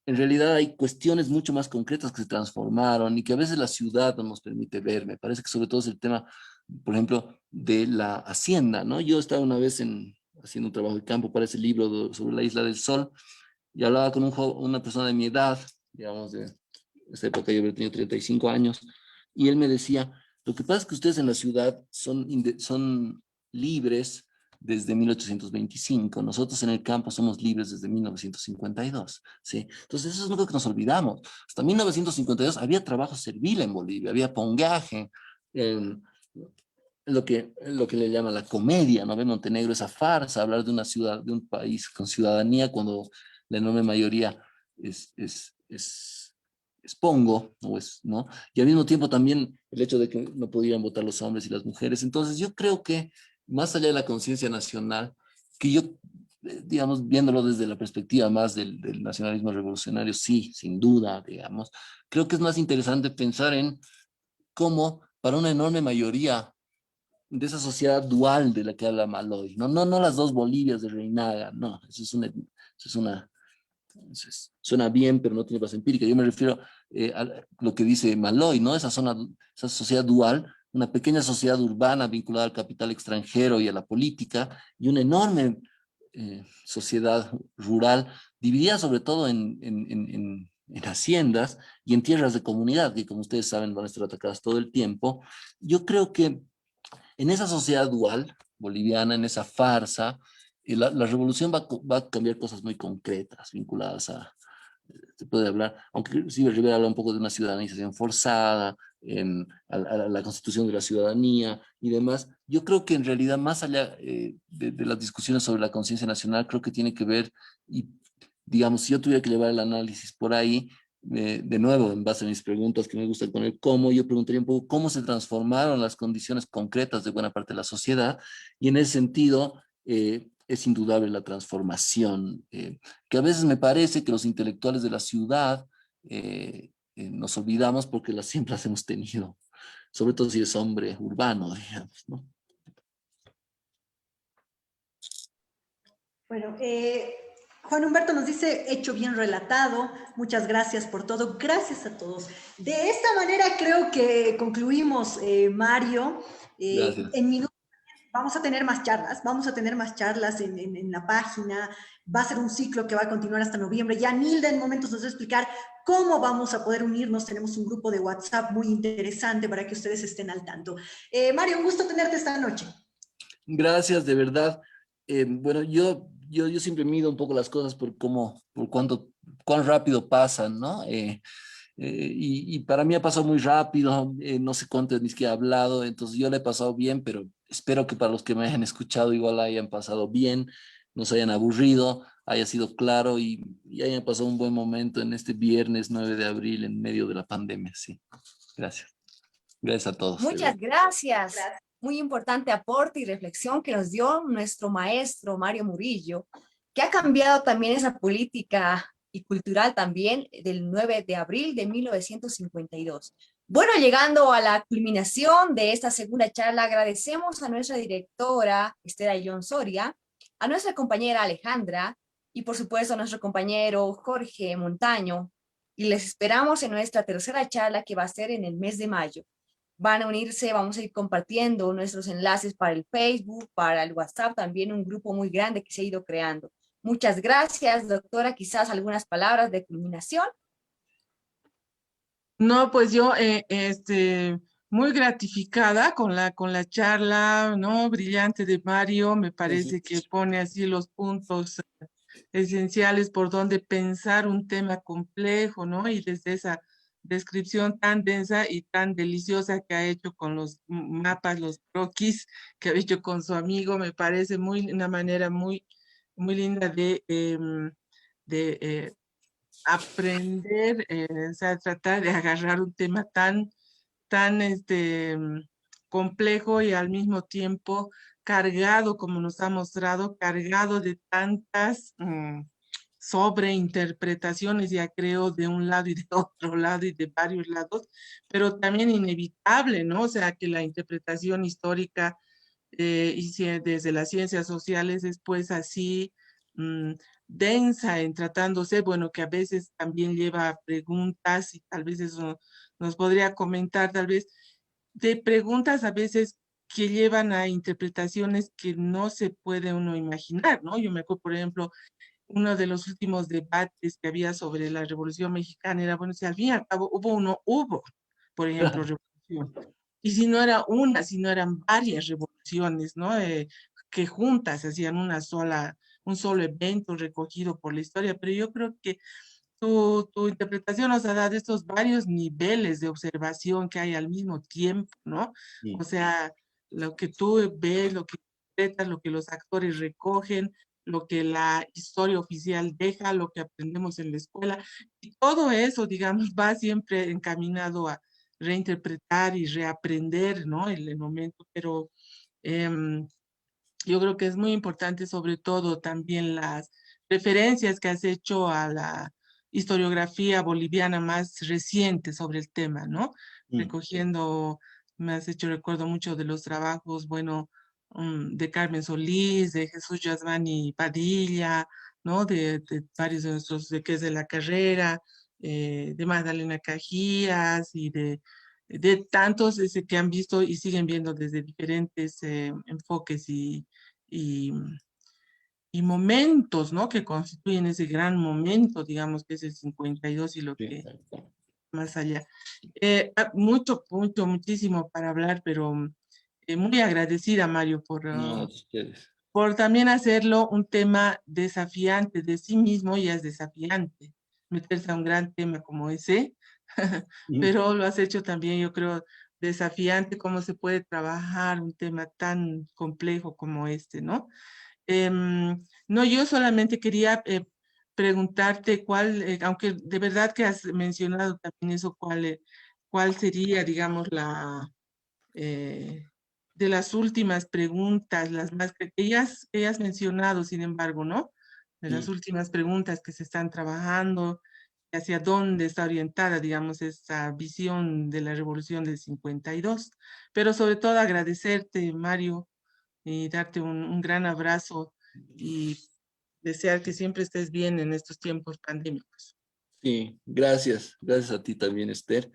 realidad hay cuestiones mucho más concretas que se transformaron y que a veces la ciudad no nos permite ver. Me parece que sobre todo es el tema, por ejemplo, de la hacienda, ¿no? Yo estaba una vez haciendo un trabajo de campo para ese libro sobre la Isla del Sol y hablaba con una persona de mi edad, digamos, de esa época yo habría tenido 35 años, y él me decía, lo que pasa es que ustedes en la ciudad son libres desde 1825, nosotros en el campo somos libres desde 1952, ¿sí? Entonces eso es lo que nos olvidamos. Hasta 1952 había trabajo servil en Bolivia, había pongaje, lo que le llama la comedia, ¿no? Ve Montenegro, esa farsa, hablar de una ciudad, de un país con ciudadanía cuando la enorme mayoría es pongo, ¿no? Y al mismo tiempo también el hecho de que no podían votar los hombres y las mujeres. Entonces yo creo que más allá de la conciencia nacional, que yo, digamos, viéndolo desde la perspectiva más del nacionalismo revolucionario, sí, sin duda, digamos, creo que es más interesante pensar en cómo para una enorme mayoría de esa sociedad dual de la que habla Maloy, no las dos Bolivias de Reinaga, no, suena bien, pero no tiene base empírica. Yo me refiero a lo que dice Maloy, ¿no? Esa sociedad dual, una pequeña sociedad urbana vinculada al capital extranjero y a la política, y una enorme sociedad rural, dividida sobre todo en haciendas y en tierras de comunidad, que como ustedes saben van a estar atacadas todo el tiempo. Yo creo que en esa sociedad dual boliviana, en esa farsa, la revolución va a cambiar cosas muy concretas vinculadas se puede hablar, aunque sí Rivera habla un poco de una ciudadanización forzada, a la constitución de la ciudadanía y demás. Yo creo que en realidad, más allá de las discusiones sobre la conciencia nacional, creo que tiene que ver, y digamos, si yo tuviera que llevar el análisis por ahí, de nuevo, en base a mis preguntas que me gustan con el cómo, yo preguntaría un poco cómo se transformaron las condiciones concretas de buena parte de la sociedad, y en ese sentido es indudable la transformación, que a veces me parece que los intelectuales de la ciudad nos olvidamos porque siempre las hemos tenido, sobre todo si es hombre urbano, digamos, ¿no? Bueno, Juan Humberto nos dice, hecho bien relatado, muchas gracias por todo, gracias a todos. De esta manera creo que concluimos, Mario. Gracias. En minutos Vamos a tener más charlas, en la página, va a ser un ciclo que va a continuar hasta noviembre. Ya Nilda en momentos nos va a explicar cómo vamos a poder unirnos. Tenemos un grupo de WhatsApp muy interesante para que ustedes estén al tanto. Mario, un gusto tenerte esta noche. Gracias, de verdad. Bueno, yo siempre mido un poco las cosas por cuán rápido pasan, ¿no? Y para mí ha pasado muy rápido, no sé cuánto ni siquiera he hablado, entonces yo le he pasado bien, pero espero que para los que me hayan escuchado igual hayan pasado bien, no se hayan aburrido, haya sido claro y hayan pasado un buen momento en este viernes 9 de abril en medio de la pandemia, sí. Gracias. Gracias a todos. Muchas gracias. Muy importante aporte y reflexión que nos dio nuestro maestro Mario Murillo, que ha cambiado también esa política y cultural también del 9 de abril de 1952. Bueno, llegando a la culminación de esta segunda charla, agradecemos a nuestra directora Estela John Soria, a nuestra compañera Alejandra y por supuesto a nuestro compañero Jorge Montaño, y les esperamos en nuestra tercera charla que va a ser en el mes de mayo. Van a unirse, vamos a ir compartiendo nuestros enlaces para el Facebook, para el WhatsApp, también un grupo muy grande que se ha ido creando. Muchas gracias, doctora. Quizás algunas palabras de culminación. No, pues yo, muy gratificada con la charla, ¿no? Brillante de Mario, me parece que pone así los puntos esenciales por donde pensar un tema complejo, ¿no? Y desde esa descripción tan densa y tan deliciosa que ha hecho con los mapas, los croquis que ha hecho con su amigo, me parece una manera muy linda de aprender, o sea, tratar de agarrar un tema tan complejo y al mismo tiempo cargado, como nos ha mostrado, cargado de tantas sobreinterpretaciones, ya creo, de un lado y de otro lado y de varios lados, pero también inevitable, ¿no? O sea, que la interpretación histórica desde las ciencias sociales es pues así densa en tratándose, bueno, que a veces también lleva a preguntas y tal vez eso nos podría comentar, tal vez de preguntas a veces que llevan a interpretaciones que no se puede uno imaginar, ¿no? Yo me acuerdo, por ejemplo, uno de los últimos debates que había sobre la Revolución Mexicana era, bueno, si al fin y al cabo hubo, por ejemplo, revolución. Y si no era una, si no eran varias revoluciones, ¿no? Que juntas hacían un solo evento recogido por la historia, pero yo creo que tu interpretación nos ha dado estos varios niveles de observación que hay al mismo tiempo, ¿no? O Sí. sea, lo que tú ves, lo que interpretas, lo que los actores recogen, lo que la historia oficial deja, lo que aprendemos en la escuela, y todo eso, digamos, va siempre encaminado a reinterpretar y reaprender, ¿no? En el momento, pero yo creo que es muy importante, sobre todo, también las referencias que has hecho a la historiografía boliviana más reciente sobre el tema, ¿no? Mm. Recogiendo, me has hecho recuerdo mucho de los trabajos, bueno, de Carmen Solís, de Jesús Yasmani Padilla, ¿no? De varios de nuestros, de que es de la carrera, de Magdalena Cajías y de tantos que han visto y siguen viendo desde diferentes enfoques y, y momentos, ¿no? Que constituyen ese gran momento, digamos, que es el 52 y lo Sí. que más allá. Muchísimo para hablar, pero muy agradecida, Mario, No, ustedes. por también hacerlo un tema desafiante de sí mismo, ya es desafiante meterse a un gran tema como ese, Mm. pero lo has hecho también, yo creo, desafiante cómo se puede trabajar un tema tan complejo como este, ¿no? No, yo solamente quería preguntarte aunque de verdad que has mencionado también eso, cuál sería, digamos, eh, de las últimas preguntas, las más que ya has mencionado, sin embargo, ¿no? De las Mm. últimas preguntas que se están trabajando, hacia dónde está orientada, digamos, esta visión de la revolución del 52. Pero sobre todo agradecerte, Mario, y darte un gran abrazo y desear que siempre estés bien en estos tiempos pandémicos. Sí, gracias. Gracias a ti también, Esther.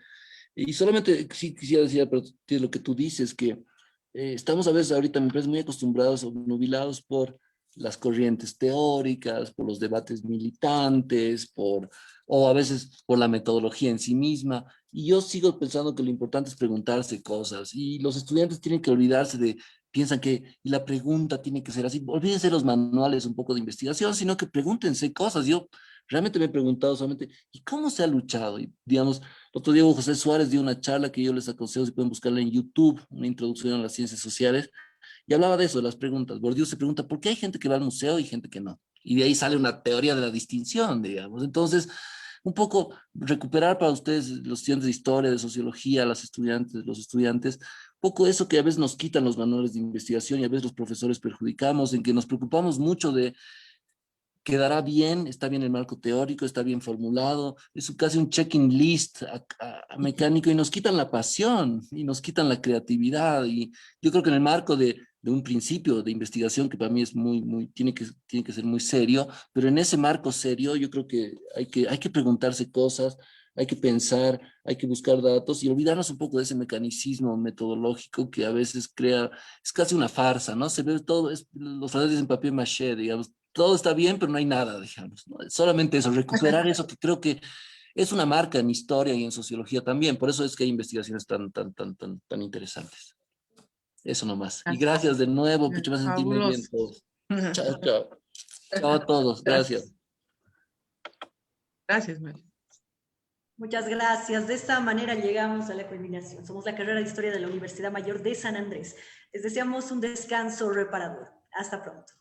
Y solamente sí quisiera decir a partir de lo que tú dices, que estamos a veces ahorita, me parece, muy acostumbrados o nubilados por las corrientes teóricas, por los debates militantes, o a veces por la metodología en sí misma. Y yo sigo pensando que lo importante es preguntarse cosas. Y los estudiantes tienen que olvidarse piensan que y la pregunta tiene que ser así. Olvídense los manuales un poco de investigación, sino que pregúntense cosas. Yo realmente me he preguntado solamente, ¿y cómo se ha luchado? Y digamos, el otro día José Suárez dio una charla que yo les aconsejo, si pueden buscarla en YouTube, una introducción a las ciencias sociales, y hablaba de eso, de las preguntas. Bourdieu se pregunta, ¿por qué hay gente que va al museo y gente que no? Y de ahí sale una teoría de la distinción, digamos. Entonces, un poco recuperar para ustedes, los estudiantes de historia, de sociología, los estudiantes, un poco eso que a veces nos quitan los manuales de investigación y a veces los profesores perjudicamos, en que nos preocupamos mucho de quedará bien, está bien el marco teórico, está bien formulado, es casi un checking list mecánico y nos quitan la pasión y nos quitan la creatividad. Y yo creo que en el marco de un principio de investigación que para mí es tiene que ser muy serio, pero en ese marco serio yo creo que hay que preguntarse cosas, hay que pensar, hay que buscar datos y olvidarnos un poco de ese mecanicismo metodológico que a veces es casi una farsa, ¿no? Se ve todo, los franceses en papier maché, digamos, todo está bien, pero no hay nada, digamos, ¿no? Solamente eso, recuperar eso que creo que es una marca en historia y en sociología también. Por eso es que hay investigaciones tan interesantes. Eso nomás. Y gracias de nuevo, pucha, me sentí muy bien Fabuloso. todos. Chao, chao. Chao a todos. Gracias. Gracias. Gracias, María. Muchas gracias. De esta manera llegamos a la culminación. Somos la carrera de Historia de la Universidad Mayor de San Andrés. Les deseamos un descanso reparador. Hasta pronto.